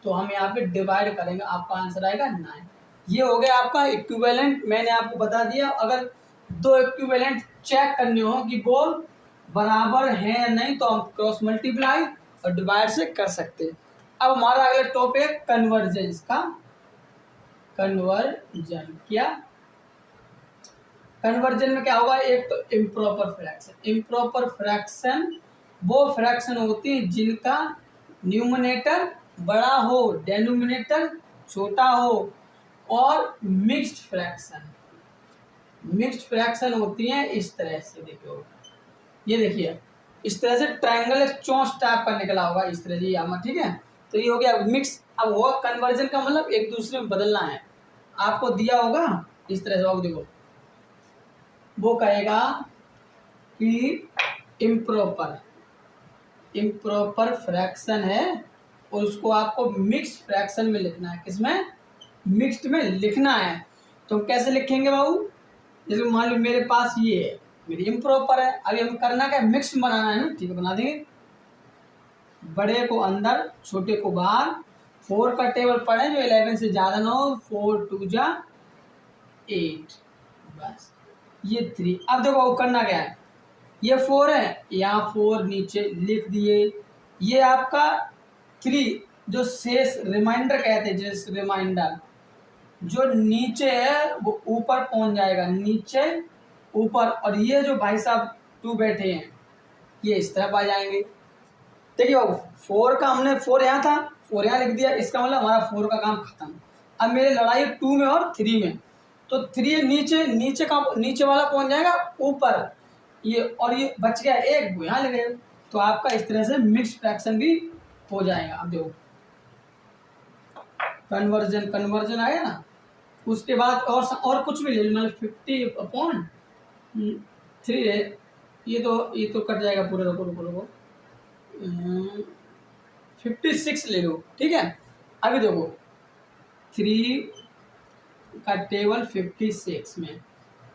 तो हम यहाँ पे डिवाइड करेंगे, आपका आंसर आएगा 9। ये हो गया आपका इक्विवेलेंट। मैंने आपको बता दिया, अगर दो इक्विवेलेंट चेक करने हो कि वो बराबर है या नहीं, तो हम क्रॉस मल्टीप्लाई और डिवाइड से कर सकते हैं। अब हमारा अगला टॉपिक है कन्वर्जेंस का। कन्वर्जन क्या, कन्वर्जन में क्या होगा, एक तो इम्प्रॉपर फ्रैक्शन। इम्प्रॉपर फ्रैक्शन वो फ्रैक्शन होती है जिनका न्यूमरेटर बड़ा हो, डेनोमिनेटर छोटा हो। और मिक्स्ड फ्रैक्शन, मिक्स्ड फ्रैक्शन होती है इस तरह से, देखो ये देखिए इस तरह से ट्रायंगल एक चौंस टाइप का निकला होगा इस तरह से यहाँ, ठीक है। तो ये हो गया मिक्स। अब हुआ कन्वर्जन का मतलब एक दूसरे में बदलना है, आपको दिया होगा इस तरह से, आप देखो वो कहेगा कि इम्प्रॉपर, इम्प्रॉपर फ्रैक्शन है और उसको आपको मिक्स फ्रैक्शन में लिखना है। किसमें, मिक्स्ड में लिखना है। तो कैसे लिखेंगे बाबू, जैसे मान लो मेरे पास ये है, मेरी इम्प्रॉपर है, अभी हम करना क्या, मिक्स बनाना है ना, ठीक है बना देंगे। बड़े को अंदर छोटे को बाहर, 4 का टेबल पढ़े जो 11 से ज़्यादा ना हो, 4 2 जा 8, बस ये 3। अब देखो करना क्या है, ये 4 है, यहाँ 4 नीचे लिख दिए। ये आपका 3 जो शेष रिमाइंडर कहते हैं, जैसे रिमाइंडर जो नीचे है वो ऊपर पहुंच जाएगा, नीचे ऊपर। और ये जो भाई साहब 2 बैठे हैं ये इस तरफ आ जाएंगे। देखिए बाबू 4 का हमने 4 यहाँ था, 4 यहाँ लिख दिया, इसका मतलब हमारा 4 का काम खत्म। अब मेरी लड़ाई 2 में और 3 में, तो 3 नीचे, नीचे का नीचे वाला पहुंच जाएगा ऊपर, ये और ये बच गया एक, यहाँ लगे। तो आपका इस तरह से मिक्स फ्रैक्शन भी हो जाएगा। अब देखो कन्वर्जन, कन्वर्जन आया ना, उसके बाद और कुछ भी ले लो, मतलब 50/3 है, ये तो कट जाएगा पूरा, रुको रुको रुको 56 ले लो, ठीक है। अभी देखो 3 का टेबल 56 में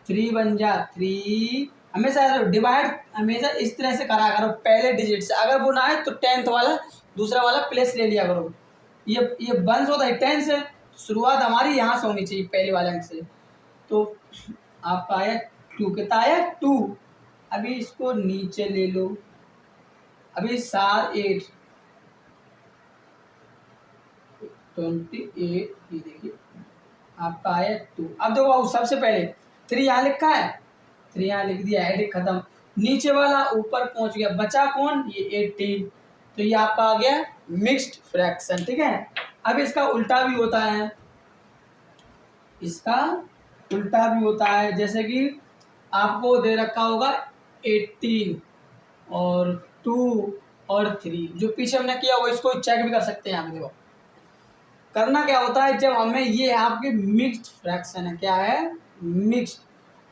3 बन जा 3, हमेशा डिवाइड हमेशा इस तरह से करा करो पहले डिजिट से, अगर वो ना आए तो 10th वाला दूसरा वाला प्लेस ले लिया करो। ये बंस होता है 10 से, शुरुआत हमारी यहाँ से होनी चाहिए पहले वाले अंक से। तो आपका आया 2, कितना आया 2। अभी इसको नीचे ले लो, अभी 7 8 28, ये देखिए आपका आया 2। अब देखो सबसे पहले 3 यहाँ लिखा है, 3 यहाँ लिख दिया, एडिट खत्म। नीचे वाला ऊपर पहुंच गया, बचा कौन, ये 18। तो ये आपका आ गया मिक्स्ड फ्रैक्शन, ठीक है। अब इसका उल्टा भी होता है, इसका उल्टा भी होता है, जैसे कि आपको दे रखा होगा 18 और 2 और 3, जो पीछे हमने किया वो इसको चेक भी कर सकते हैं। यहाँ देखो करना क्या होता है, जब हमें ये आपकी मिक्स्ड फ्रैक्शन है, क्या है, मिक्स्ड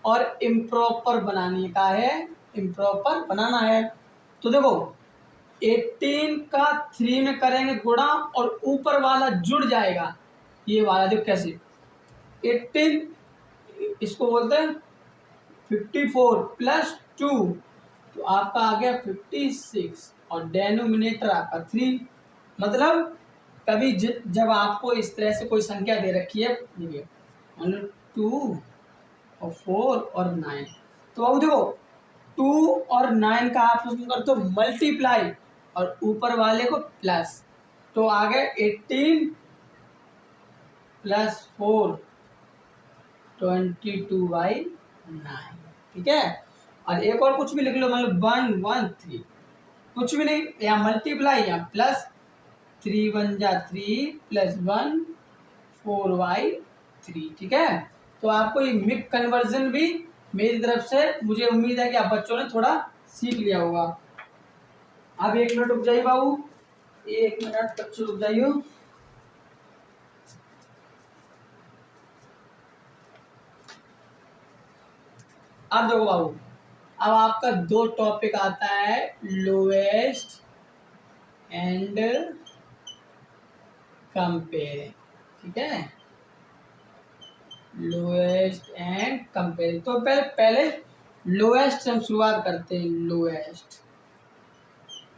और इम्प्रॉपर बनाने का है, इम्प्रॉपर बनाना है। तो देखो 18 का 3 में करेंगे गुणा और ऊपर वाला जुड़ जाएगा, ये वाला देखो कैसे, 18 इसको बोलते हैं 54 प्लस 2, तो आपका आ गया 56 और डेनोमिनेटर आपका 3। मतलब कभी जब आपको इस तरह से कोई संख्या दे रखी है, देखिए 2 और 4 और 9, तो अब देखो 2 और 9 का आप उसमें करते हो मल्टीप्लाई और ऊपर वाले को प्लस, तो आ गए 18 प्लस 4 22/9, ठीक है। और एक और कुछ भी लिख लो, मतलब 113, कुछ भी नहीं, यहाँ मल्टीप्लाई यहाँ प्लस, 3 1 जा 3 प्लस 1 4/3, ठीक है। तो आपको ये मिक कन्वर्जन भी मेरी तरफ से मुझे उम्मीद है कि आप बच्चों ने थोड़ा सीख लिया होगा। अब 1 मिनट रुक जाइए बाबू, 1 मिनट बच्चों रुक जाइए। अब देखो बाबू, अब आपका 2 टॉपिक आता है, लोएस्ट एंड कंपेयर, ठीक है, लोएस्ट एंड कंपेयर। तो पहले लोएस्ट से हम शुरुआत करते हैं।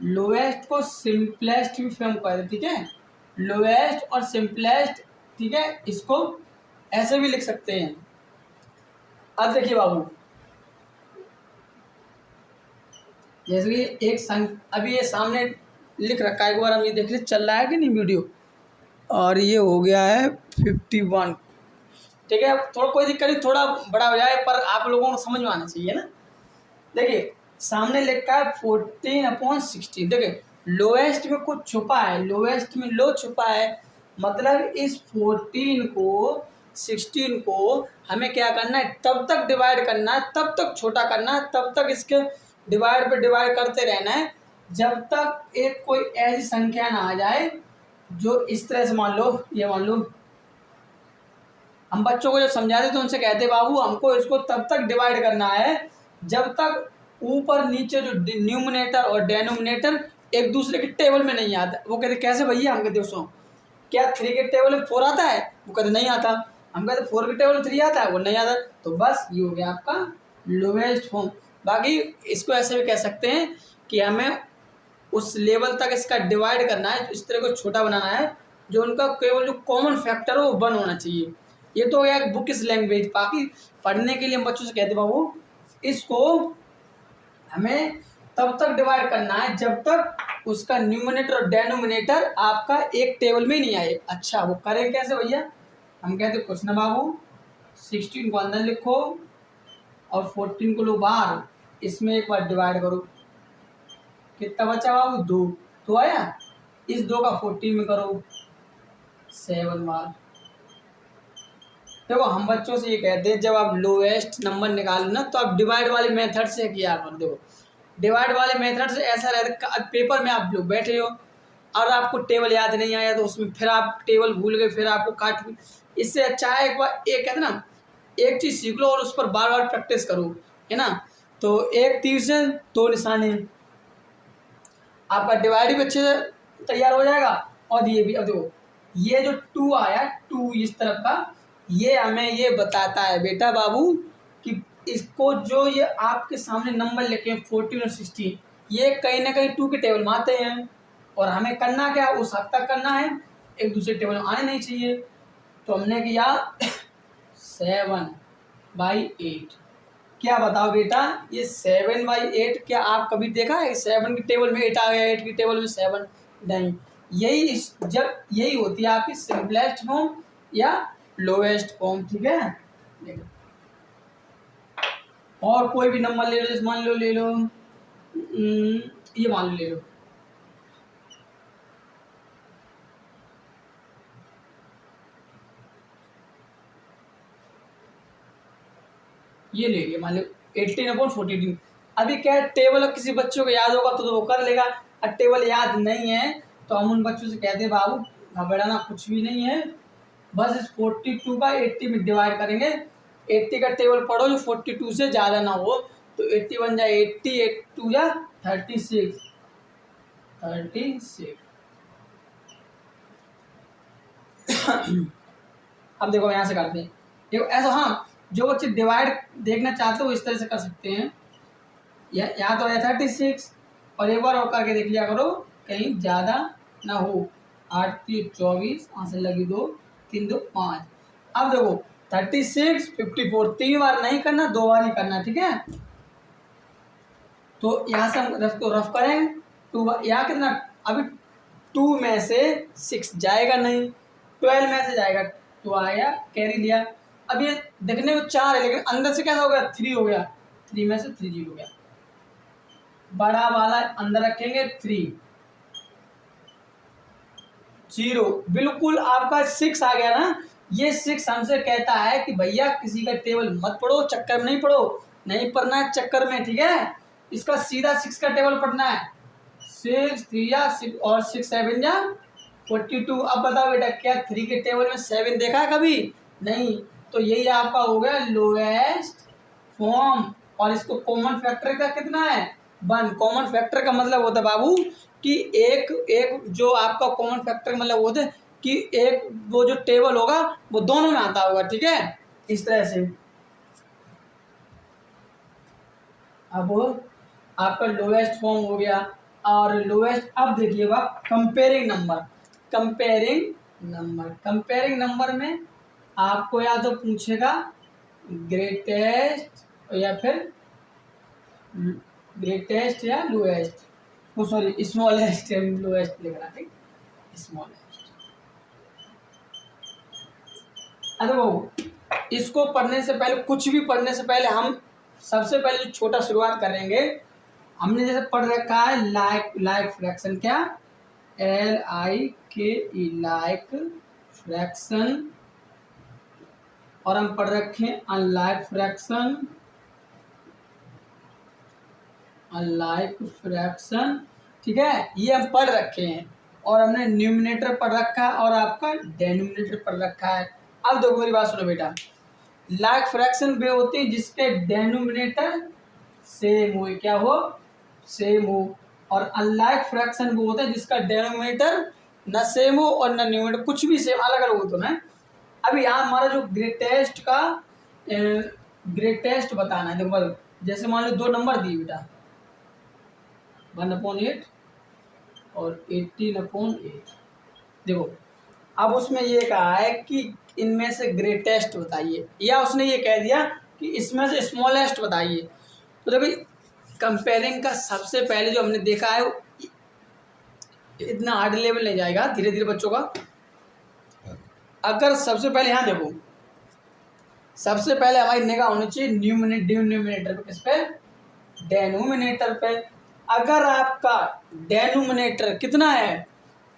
लोएस्ट को सिंपलेस्ट भी फॉर्म कर, ठीक है, लोएस्ट और सिंपलेस्ट, ठीक है, इसको ऐसे भी लिख सकते हैं। अब देखिए बाबू, जैसे कि अभी ये सामने लिख रखा है, एक बार हम ये देख ले चल रहा है कि नहीं वीडियो, और ये हो गया है 51, ठीक है। थोड़ा कोई दिक्कत नहीं, थोड़ा बड़ा हो जाए पर आप लोगों को समझ में आना चाहिए ना। देखिए सामने लिखा है 14/16, देखिए लोएस्ट में कुछ छुपा है, लोएस्ट में लो छुपा है, मतलब इस 14 को 16 को हमें क्या करना है, तब तक डिवाइड करना है, तब तक छोटा करना है, तब तक इसके डिवाइड पे डिवाइड करते रहना है, जब तक एक कोई ऐसी संख्या ना आ जाए जो इस तरह से, मान लो ये, मान लो हम बच्चों को जब समझाते तो उनसे कहते बाबू हमको इसको तब तक डिवाइड करना है जब तक ऊपर नीचे जो न्यूमरेटर और डेनोमिनेटर एक दूसरे के टेबल में नहीं आता। वो कहते कैसे भैया, हम कहते उसको क्या 3 के टेबल में 4 आता है, वो कहते नहीं आता। हम कहते 4 के टेबल में 3 आता है, वो नहीं आता। तो बस ये हो गया आपका लोएस्ट फॉर्म। बाकी इसको ऐसे भी कह सकते हैं कि हमें उस लेवल तक इसका डिवाइड करना है, इस तरह को छोटा बनाना है जो उनका केवल जो कॉमन फैक्टर हो वो 1 होना चाहिए। ये तो गया बुकिश लैंग्वेज। बाकी पढ़ने के लिए हम बच्चों से कहते बाबू इसको हमें तब तक डिवाइड करना है जब तक उसका न्यूमरेटर और डेनोमिनेटर आपका एक टेबल में नहीं आए। अच्छा वो करें कैसे भैया, हम कहते कुछ ना बाबू, 16 को अंदर लिखो और 14 को लो बाहर, इसमें एक बार डिवाइड करो, कितना बचा बाबू, 2, तो आया, इस 2 का 14 में करो 7 बार। देखो हम बच्चों से ये कहते हैं जब आप लोएस्ट नंबर निकालो ना तो आप डिवाइड वाले मेथड से किया करो। देखो डिवाइड वाले मेथड से ऐसा रहता है, पेपर में आप लोग बैठे हो और आपको टेबल याद नहीं आया तो उसमें फिर आप टेबल भूल गए, फिर आपको काट, इससे अच्छा है एक बार एक कहते ना एक चीज़ सीख लो और उस पर बार बार प्रैक्टिस करो, है ना। तो एक तीर से 2 निशाने, आपका डिवाइड भी अच्छे से तैयार हो जाएगा और ये भी। अब देखो ये जो 2 आया, 2 इस तरफ का, ये हमें ये बताता है बेटा बाबू कि इसको जो ये आपके सामने नंबर लिखे हैं 14 और 16, ये कहीं ना कहीं 2 के टेबल में आते हैं और हमें करना क्या, उस हद तक करना है, एक दूसरे टेबल में आने नहीं चाहिए। तो हमने किया 7/8। क्या बताओ बेटा, ये 7/8 क्या आप कभी देखा है 7 के टेबल में 8 आ गया, 8 के टेबल में 7? नहीं। यही जब यही होती है आपकी सिंपलेस्ट फॉर्म या लोएस्ट फॉर्म, ठीक है। देखो और कोई भी नंबर ले लो, जैसे मान लो ले लो ये मान लो ले लो, ये ले लिया मान लो 18/42। अभी क्या है, टेबल अब किसी बच्चों को याद होगा तो वो कर लेगा, और टेबल याद नहीं है तो हम उन बच्चों से कहते हैं बाबू घबराना कुछ भी नहीं है। बस इस 42 का 80 में डिवाइड करेंगे। 80 का टेबल पढ़ो जो 42 से ज़्यादा ना हो, तो 80 बन जाए 80, 8 2 या 36। अब देखो यहाँ से करते हैं। देखो ऐसा, हाँ, जो बच्चे डिवाइड देखना चाहते हो वो इस तरह से कर सकते हैं। यहाँ तो है 36, और एक बार और करके देख लिया करो कहीं ज़्यादा ना हो। 8 3 24, यहाँ से लगी 2 3 2 5। अब देखो 36 54 3 बार नहीं करना, 2 बार ही करना, ठीक है। तो यहाँ से हम रफ करें। 2 यहाँ कितना, अभी 2 में से 6 जाएगा नहीं, 12 में से जाएगा, तो आया कैरी लिया। अब ये देखने में 4 है, लेकिन अंदर से कैसा हो गया, 3 हो गया। 3 में से 3 0 हो गया, बड़ा वाला अंदर रखेंगे 3 0, बिल्कुल आपका 6 आ गया ना। ये 6 हमसे कहता है कि भैया किसी का टेबल मत पढ़ो, चक्कर में नहीं पढ़ो, नहीं पढ़ना है चक्कर में, ठीक है। इसका सीधा 6 का टेबल पढ़ना है। 6 3 या 6 और 6 7 या 42। अब बताओ बेटा, क्या 3 के टेबल में 7 देखा है कभी? नहीं। तो यही आपका हो गया लोएस्ट फॉर्म। और इसको कॉमन फैक्टर का कितना है, 1। कॉमन फैक्टर का मतलब होता है बाबू कि एक जो आपका कॉमन फैक्टर मतलब होता है कि एक वो जो टेबल होगा वो दोनों में आता होगा, ठीक है, इस तरह से। अब आपका लोएस्ट फॉर्म हो गया। और लोएस्ट, अब देखिएगा कंपेयरिंग नंबर। कंपेयरिंग नंबर में आपको या तो पूछेगा ग्रेटेस्ट या फिर ग्रेटेस्ट या लोएस्ट, वो सॉरी स्मॉलेस्ट, लोएस्ट लिखना, ठीक, स्मॉलेस्ट। अरे वो इसको पढ़ने से पहले, कुछ भी पढ़ने से पहले हम सबसे पहले जो छोटा शुरुआत करेंगे, हमने जैसे पढ़ रखा है लाइक फ्रैक्शन, क्या, LIKE लाइक फ्रैक्शन, और हम पढ़ रखे हैं अनलाइक फ्रैक्शन, ठीक है, ये हम पढ़ रखे हैं। और हमने न्यूमिनेटर पढ़ रखा है और आपका डेनोमिनेटर पढ़ रखा है। अब देखो मेरी बात सुनो बेटा, लाइक फ्रैक्शन वे होती है जिसके डेनोमिनेटर सेम हो, क्या हो, सेम हो। और अनलाइक फ्रैक्शन वो होता है जिसका डेनोमिनेटर न सेम हो और न न्यूमिनेटर, कुछ भी सेम, अलग अलग हो तो ना। अभी यहाँ हमारा जो ग्रेटेस्ट बताना है, देखो जैसे मान लो 2 नंबर दिए बेटा, 1/8 और 18/8। देखो अब उसमें ये कहा है कि इनमें से ग्रेटेस्ट बताइए, या उसने ये कह दिया कि इसमें से स्मॉलेस्ट बताइए। तो देखो कंपेयरिंग का सबसे पहले जो हमने देखा है, इतना हार्ड लेवल नहीं जाएगा, धीरे धीरे बच्चों का। अगर सबसे पहले यहाँ देखो, सबसे पहले हमारी निगाह होनी चाहिए डिनोमिनेटर पे, किस पे, डेनोमिनेटर पे। अगर आपका डेनोमिनेटर कितना है,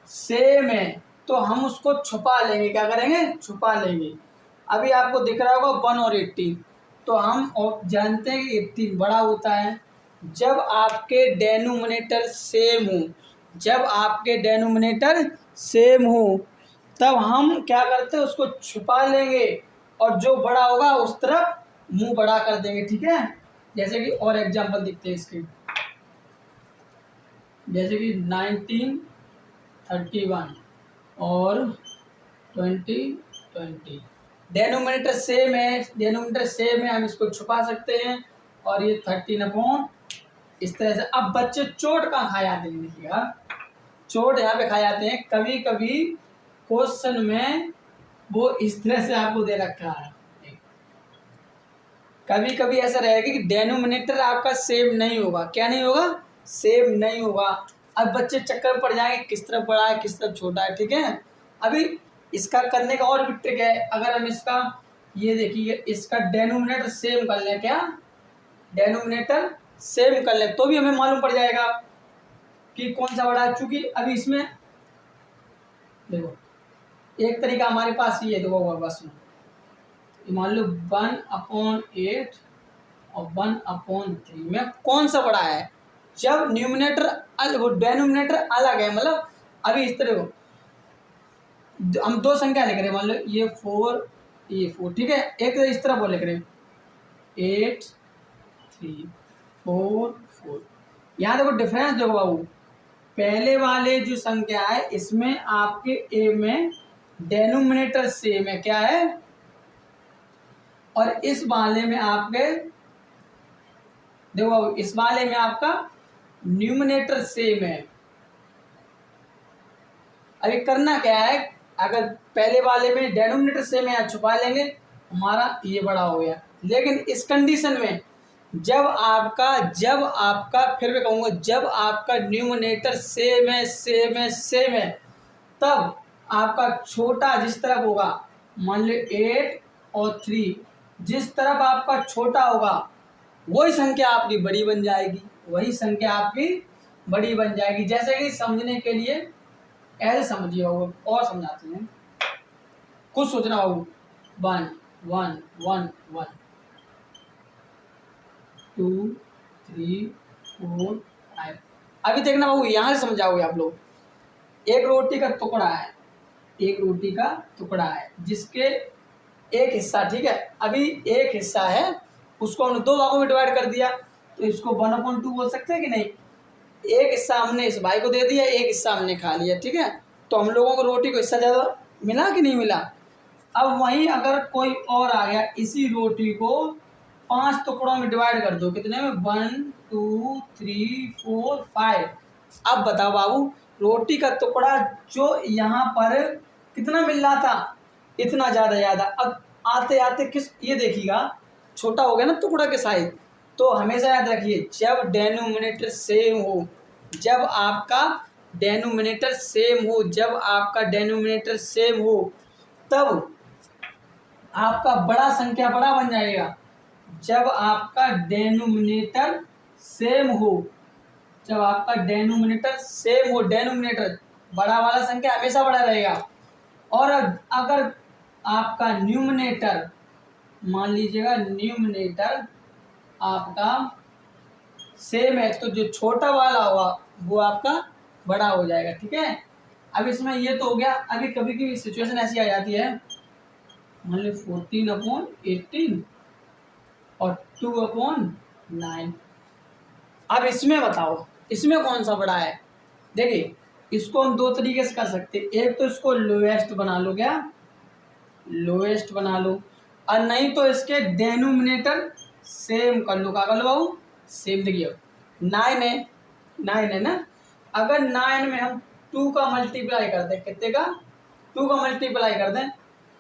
सेम है, तो हम उसको छुपा लेंगे, क्या करेंगे, छुपा लेंगे। अभी आपको दिख रहा होगा 1 और 18, तो हम जानते हैं कि 18 बड़ा होता है। जब आपके डेनोमिनेटर सेम हो, जब आपके डेनोमिनेटर सेम हो, तब हम क्या करते हैं, उसको छुपा लेंगे, और जो बड़ा होगा उस तरफ मुंह बड़ा कर देंगे, ठीक है। जैसे कि और एग्जांपल दिखते हैं इसके, जैसे कि 19 31 और 20 20, डेनोमिनेटर सेम है, हम इसको छुपा सकते हैं। और ये 13 इस तरह से। अब बच्चे चोट कहाँ खा जाते हैं, देखिएगा चोट यहाँ पे खा जाते हैं। कभी कभी क्वेश्चन में वो इस तरह से आपको दे रखा है, कभी कभी ऐसा रहेगा कि डेनोमिनेटर आपका सेम नहीं होगा, क्या नहीं होगा, सेम नहीं होगा। अब बच्चे चक्कर पड़ जाएंगे किस तरफ बड़ा है किस तरफ छोटा है, ठीक है। अभी इसका करने का और भी ट्रिक है। अगर हम इसका, ये देखिए, इसका डेनोमिनेटर सेम कर लें, क्या, डेनोमिनेटर सेम कर लें, तो भी हमें मालूम पड़ जाएगा कि कौन सा बड़ा है। चूंकि अभी इसमें देखो एक तरीका हमारे पास ये है, देखो बस मान लो 1/8 और 1/3 में कौन सा बड़ा है, जब न्यूमिनेटर वो डेनोमिनेटर अलग है, मतलब अभी इस तरह हो, हम दो संख्या लिख रहे हैं, मान लो ये 4 ये 4, ठीक है। एक इस तरफ वो लिख रहे हैं 8 3 4 4। यहाँ देखो डिफरेंस देखो बाबू, पहले वाले जो संख्या है इसमें आपके ए में डेनोमिनेटर सेम है, क्या है, और इस वाले में आपके देखो बाबू, इस वाले में आपका न्यूमिनेटर सेम है। अभी करना क्या है, अगर पहले वाले में डेनोमिनेटर सेम है छुपा लेंगे, हमारा ये बड़ा हो गया। लेकिन इस कंडीशन में जब आपका फिर भी कहूँगा, जब आपका न्यूमिनेटर सेम है तब आपका छोटा जिस तरफ होगा, मान लो 8 और 3, जिस तरफ आपका छोटा होगा वही संख्या आपकी बड़ी बन जाएगी, वही संख्या आपकी बड़ी बन जाएगी। जैसे कि समझने के लिए ऐसे समझिए बाबू, और समझाते हैं, कुछ सोचना बाबू। 1 1 1 1 2 3 4 5। अभी देखना बाबू, यहाँ से समझाओगे आप लोग। एक रोटी का टुकड़ा है, एक रोटी का टुकड़ा है जिसके एक हिस्सा, ठीक है, अभी एक हिस्सा है उसको हमने दो भागों में डिवाइड कर दिया, तो इसको 1/2 बोल सकते हैं कि नहीं। एक हिस्सा हमने इस भाई को दे दिया, एक हिस्सा हमने खा लिया, ठीक है। तो हम लोगों को रोटी को हिस्सा ज़्यादा मिला कि नहीं मिला। अब वहीं अगर कोई और आ गया, इसी रोटी को 5 टुकड़ों में डिवाइड कर दो, कितने में, 1 2 3 4 5। अब बताओ बाबू, रोटी का टुकड़ा जो यहाँ पर कितना मिल रहा था, इतना ज़्यादा। अब आते आते किस, ये देखिएगा छोटा हो गया ना टुकड़ा के साइज। तो हमेशा याद रखिए, जब डेनोमिनेटर सेम हो, जब आपका डेनोमिनेटर सेम हो, जब आपका डेनोमिनेटर सेम हो, तब आपका बड़ा संख्या बड़ा बन जाएगा। जब आपका डेनोमिनेटर सेम हो, जब आपका डेनोमिनेटर सेम हो, डेनोमिनेटर बड़ा वाला संख्या हमेशा बड़ा रहेगा। और अगर आपका न्यूमिनेटर, मान लीजिएगा न्यूमिनेटर आपका सेम है, तो जो छोटा वाला होगा वो आपका बड़ा हो जाएगा, ठीक है। अब इसमें ये तो हो गया। अभी कभी कभी सिचुएशन ऐसी आ जाती है, मान लो 14/18 और 2/9। अब इसमें बताओ, इसमें कौन सा बड़ा है। देखिए, इसको हम दो तरीके से कर सकते हैं। एक तो इसको लोएस्ट बना लो, क्या लोएस्ट बना लो, और नहीं तो इसके डेनोमिनेटर सेम कर लो। क्या कर लो बाबू, सेम। देखिए 9 है ना, अगर 9 में हम 2 का मल्टीप्लाई कर दें, कितने का, 2 का मल्टीप्लाई कर दें,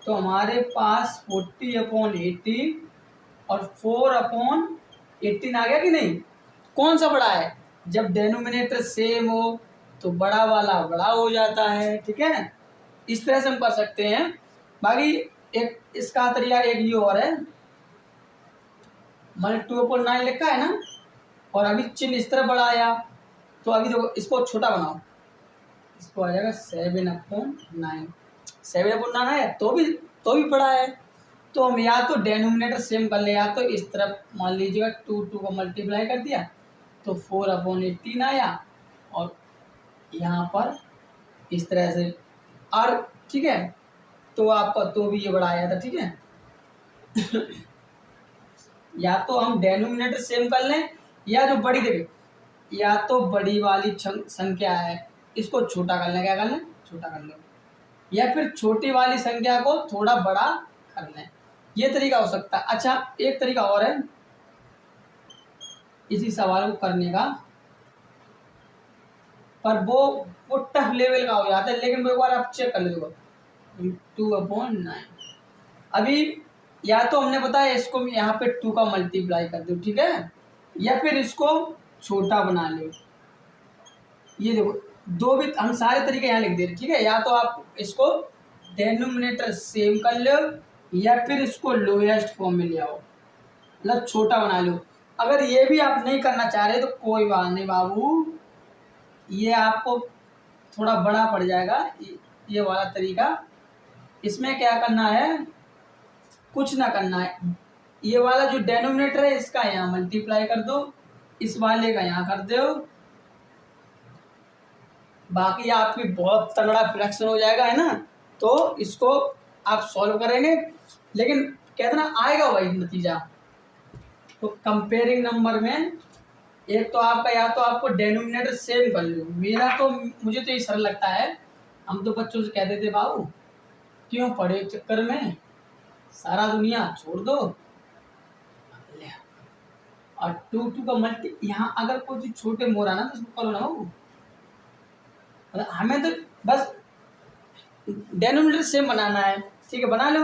तो हमारे पास 40/18 और 4/18 आ गया कि नहीं। कौन सा बड़ा है, जब डेनोमिनेटर सेम हो तो बड़ा वाला बड़ा हो जाता है, ठीक है। इस तरह से हम कर सकते हैं। बाकी एक इसका तरीका एक ये और है, मान 2/9 लिखा है ना, और अभी चिन्ह इस तरह बड़ा आया, तो अभी देखो इसको छोटा बनाओ, इसको आ जाएगा 7/9। 7/9 है तो भी बड़ा है। तो हम या तो डेनोमिनेटर सेम कर ले, या तो इस तरफ मान लीजिएगा 2 को मल्टीप्लाई कर दिया तो 4/18 आया, और यहाँ पर इस तरह से, और ठीक है, तो आपका तो भी ये बड़ा आया था, ठीक है। या तो हम डेनोमिनेटर सेम कर लें, या जो बड़ी देखें, या तो बड़ी वाली संख्या है इसको छोटा कर लें, क्या कर लें, छोटा कर लें, या फिर छोटी वाली संख्या को थोड़ा बड़ा कर लें। ये तरीका हो सकता है। अच्छा, एक तरीका और है इसी सवाल को करने का, पर वो टफ लेवल का हो जाता है, लेकिन वो एक बार आप चेक कर लीजिएगा। 2/9, अभी या तो हमने बताया इसको यहाँ पे 2 का मल्टीप्लाई कर दो, ठीक है, या फिर इसको छोटा बना लो। ये देखो, दो भी हम सारे तरीके यहाँ लिख दे रहे, ठीक है। या तो आप इसको डेनोमिनेटर सेम कर लो, या फिर इसको लोएस्ट फॉर्म में ले आओ, मतलब छोटा बना लो। अगर ये भी आप नहीं करना चाह रहे तो कोई बात नहीं बाबू, ये आपको थोड़ा बड़ा पड़ जाएगा ये वाला तरीका। इसमें क्या करना है, कुछ ना करना है, ये वाला जो डेनोमिनेटर है इसका यहाँ मल्टीप्लाई कर दो, इस वाले का यहाँ कर दो, बाकी आपकी बहुत तगड़ा फ्रैक्शन हो जाएगा, है ना। तो इसको आप सॉल्व करेंगे, लेकिन कहते ना आएगा वही नतीजा। तो कंपेयरिंग नंबर में एक तो आपका या तो आपको डेनोमिनेटर सेम कर लो। मेरा तो मुझे तो ये सरल लगता है। हम तो बच्चों से कहते थे बाबू क्यों पढ़े चक्कर में सारा दुनिया छोड़ दो, और टू टू का मल्टी यहाँ अगर कोई चीज छोटे मोरा ना तो उसको करो ना बाबू। मतलब हमें तो बस डेनोमिनेटर सेम बनाना है, ठीक है बना लो।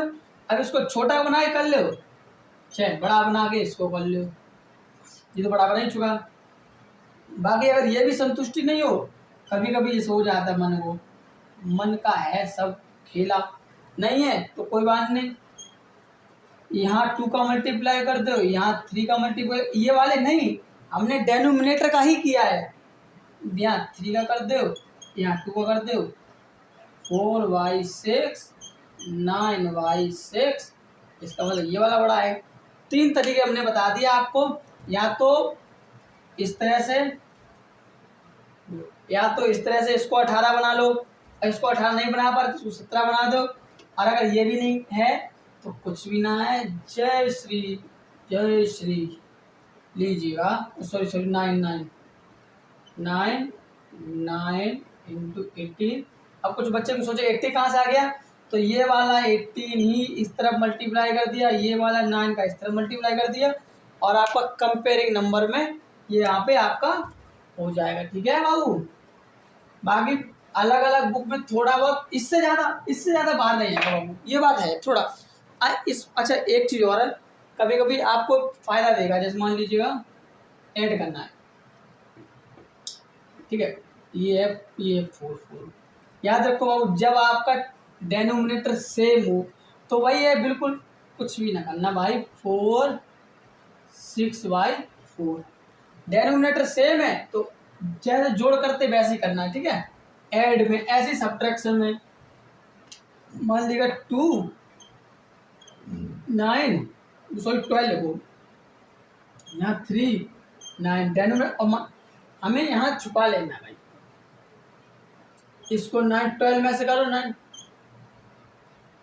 अब इसको छोटा बना के कर लो, चाहे बड़ा बना के इसको कर लो, ये तो बड़ा बना ही चुका। बाकी अगर ये भी संतुष्टि नहीं हो, कभी कभी ये सो जाता है मन को, मन का है सब खेला, नहीं है तो कोई बात नहीं, यहाँ 2 का मल्टीप्लाई कर दो, यहाँ 3 का मल्टीप्लाई, ये वाले नहीं, हमने डेनोमिनेटर का ही किया है। यहाँ 3 का कर दो, यहाँ 2 का कर दो, 4y6 9y6, इसका मतलब ये वाला बड़ा है। 3 तरीके हमने बता दिया आपको, या तो इस तरह से, या तो इस तरह से इसको 18 बना लो, इसको 18 नहीं बना पा तो इसको 17 बना दो, और अगर ये भी नहीं है तो कुछ भी ना है। जय श्री लीजिएगा, सॉरी 9 इंटू 18। अब कुछ बच्चे को सोचे 80 कहाँ से आ गया, तो ये वाला 18 ही इस तरफ मल्टीप्लाई कर दिया, ये वाला 9 का इस तरफ मल्टीप्लाई कर दिया, और आपका कंपेयरिंग नंबर में ये यहाँ पे आपका हो जाएगा। ठीक है बाबू, बाकी अलग अलग बुक में थोड़ा बहुत इससे ज़्यादा बाहर नहीं है बाबू, ये बात है थोड़ा। अच्छा एक चीज़ और है, कभी कभी आपको फायदा देगा, जैसे मान लीजिएगा ऐड करना है, ठीक है, ये 4 याद रखो बाबू, जब आपका डेनोमिनेटर सेम हो तो वही है, बिल्कुल कुछ भी ना करना भाई। 4 6/4 डेनोमिनेटर सेम है तो जैसे जोड़ करते वैसे ही करना है, ठीक है। ऐड में ऐसे, सब्ट्रैक्शन में मान लीजिएगा 2 9 सॉरी 12 लिखो, यहाँ 3 9 डेनोमिनेटर, और हमें यहाँ छुपा लेना है भाई, इसको 9 12 में से करो, 9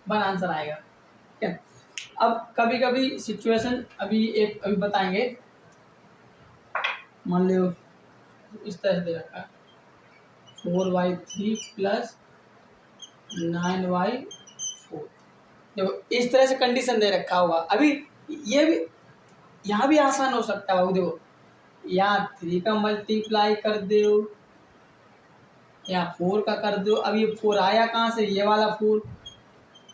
1 आंसर आएगा, ठीक है। अब कभी कभी सिचुएशन अभी बताएंगे, मान लो इस तरह से दे रखा है 4y3 प्लस 9y4, देखो इस तरह से कंडीशन दे रखा होगा। अभी ये भी यहाँ भी आसान हो सकता है, देखो यहाँ 3 का मल्टीप्लाई कर दो, यहाँ 4 का कर दो। अब ये 4 आया कहाँ से, ये वाला 4,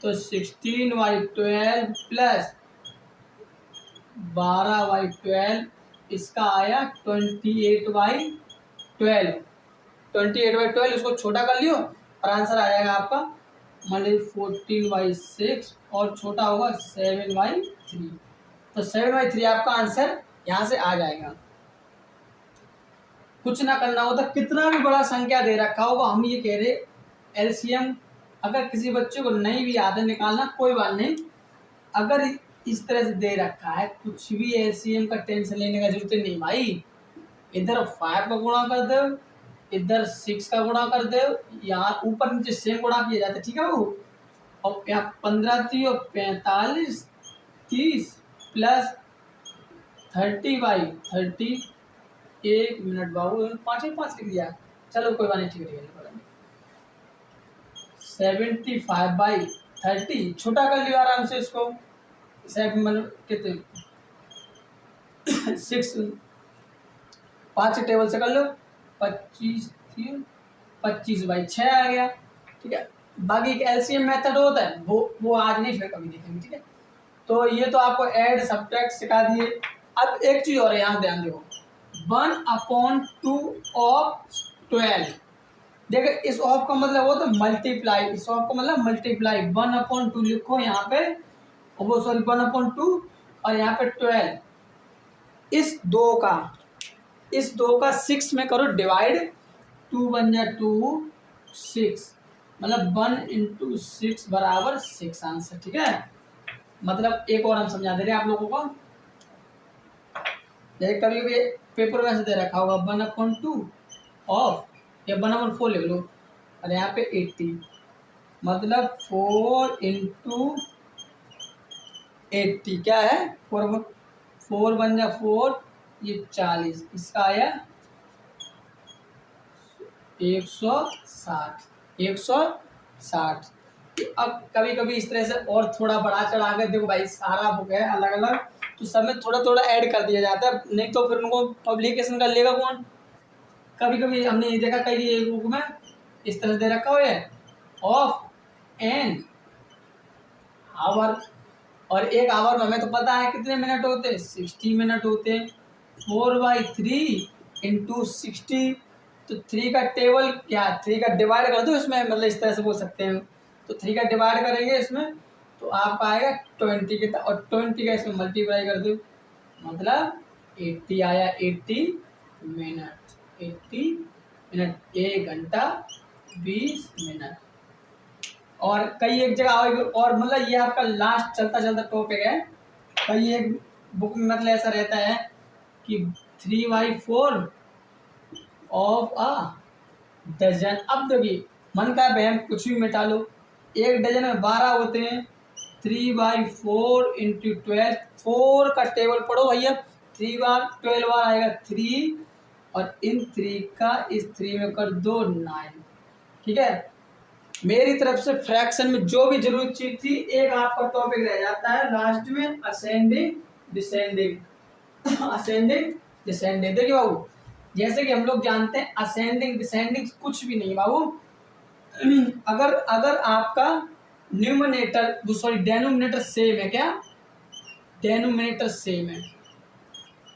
तो 16y12 प्लस 12y12, इसका आया 28y12, इसको छोटा कर लियो और आंसर आ जाएगा आपका मतलब 14y6, और छोटा होगा 7y3, तो 7y3 आपका आंसर यहाँ से आ जाएगा। कुछ ना करना होता, कितना भी बड़ा संख्या दे रखा होगा, हम ये कह रहे एलसीएम अगर किसी बच्चे को नहीं भी आता निकालना कोई बात नहीं, अगर इस तरह से दे रखा है कुछ भी एलसीएम का टेंशन लेने का जरूरत नहीं भाई। इधर 5 का गुणा कर दो, इधर 6 का गुणा कर दो, यहाँ ऊपर नीचे सेम गुणा किया जाता है, ठीक है वो। और यहाँ 15 थी और 45 30 प्लस 30/30, 1 मिनट बाबू 5 लिख दिया, चलो कोई बात नहीं, ठीक है 75/30, छोटा कर लियो आराम से इसको, मतलब कितने 6 5 टेबल से कर लो, 25/6 आ गया, ठीक है। बाकी एक एलसीएम मेथड होता है वो आज नहीं फिर कभी देखेंगे, ठीक है। तो ये तो आपको ऐड सब्ट्रैक्ट सिखा दिए। अब एक चीज और है, यहाँ ध्यान दो, 1/2 ऑफ 12, देखो इस ऑफ का मतलब वो तो मल्टीप्लाई, इस ऑफ का मतलब मल्टीप्लाई, 1/2 लिखो यहाँ पे, वो सॉरी 1/2 और यहाँ पे 12, इस दो का 6 में करो डिवाइड, 2 बन जाए 2 6, मतलब 1 × 6 बराबर 6 आंसर, ठीक है। मतलब एक और हम समझा दे रहे हैं आप लोगों को, जैसे कभी कभी पेपर में से दे रखा होगा 1/2 ऑफ, या 1/4 लिख लो, और यहाँ पे 80, मतलब 4 × 80 क्या है, 4 बन जा 4, ये 40, इसका आया 160, 160। अब कभी कभी इस तरह से और थोड़ा बढ़ा चढ़ा कर, देखो भाई सारा बुक है अलग अलग, तो सब में थोड़ा थोड़ा ऐड कर दिया जाता है, नहीं तो फिर उनको पब्लिकेशन का लेगा कौन। कभी कभी हमने ये देखा कहीं एक बुक में इस तरह से दे रखा हुआ है ऑफ एन आवर, और एक आवर में हमें तो पता है कितने मिनट होते हैं, 60 मिनट होते हैं। 4/3 × 60, तो 3 का टेबल क्या, 3 का डिवाइड कर दो इसमें, मतलब इस तरह से बोल सकते हैं, तो 3 का डिवाइड करेंगे इसमें तो आपका आएगा 20 के, और 20 का इसमें मल्टीप्लाई कर दो, मतलब 80 आया, 80 मिनट, 80 मिनट, 1 घंटा 20 मिनट। और कई एक जगह और मतलब ये आपका लास्ट चलता चलता टॉपिक है, कई एक बुक में मतलब ऐसा रहता है कि 3/4 ऑफ अ डजन। अब देखिए मन का बहम कुछ भी मिटा लो, एक डजन में 12 होते हैं, 3/4 × 12, 4 का टेबल पढ़ो भैया, 3 बार 12 बार आएगा 3, और इन 3 का इस 3 में कर दो 9। ठीक है, मेरी तरफ से फ्रैक्शन में जो भी जरूरी चीज थी, एक आपका टॉपिक रह जाता है लास्ट में, असेंडिंग डिसेंडिंग। असेंडिंग डिसेंडिंग, देखिए बाबू जैसे कि हम लोग जानते हैं असेंडिंग डिसेंडिंग कुछ भी नहीं बाबू। अगर अगर आपका न्यूमरेटर सॉरी डेनोमिनेटर सेम है, क्या डेनोमिनेटर सेम है,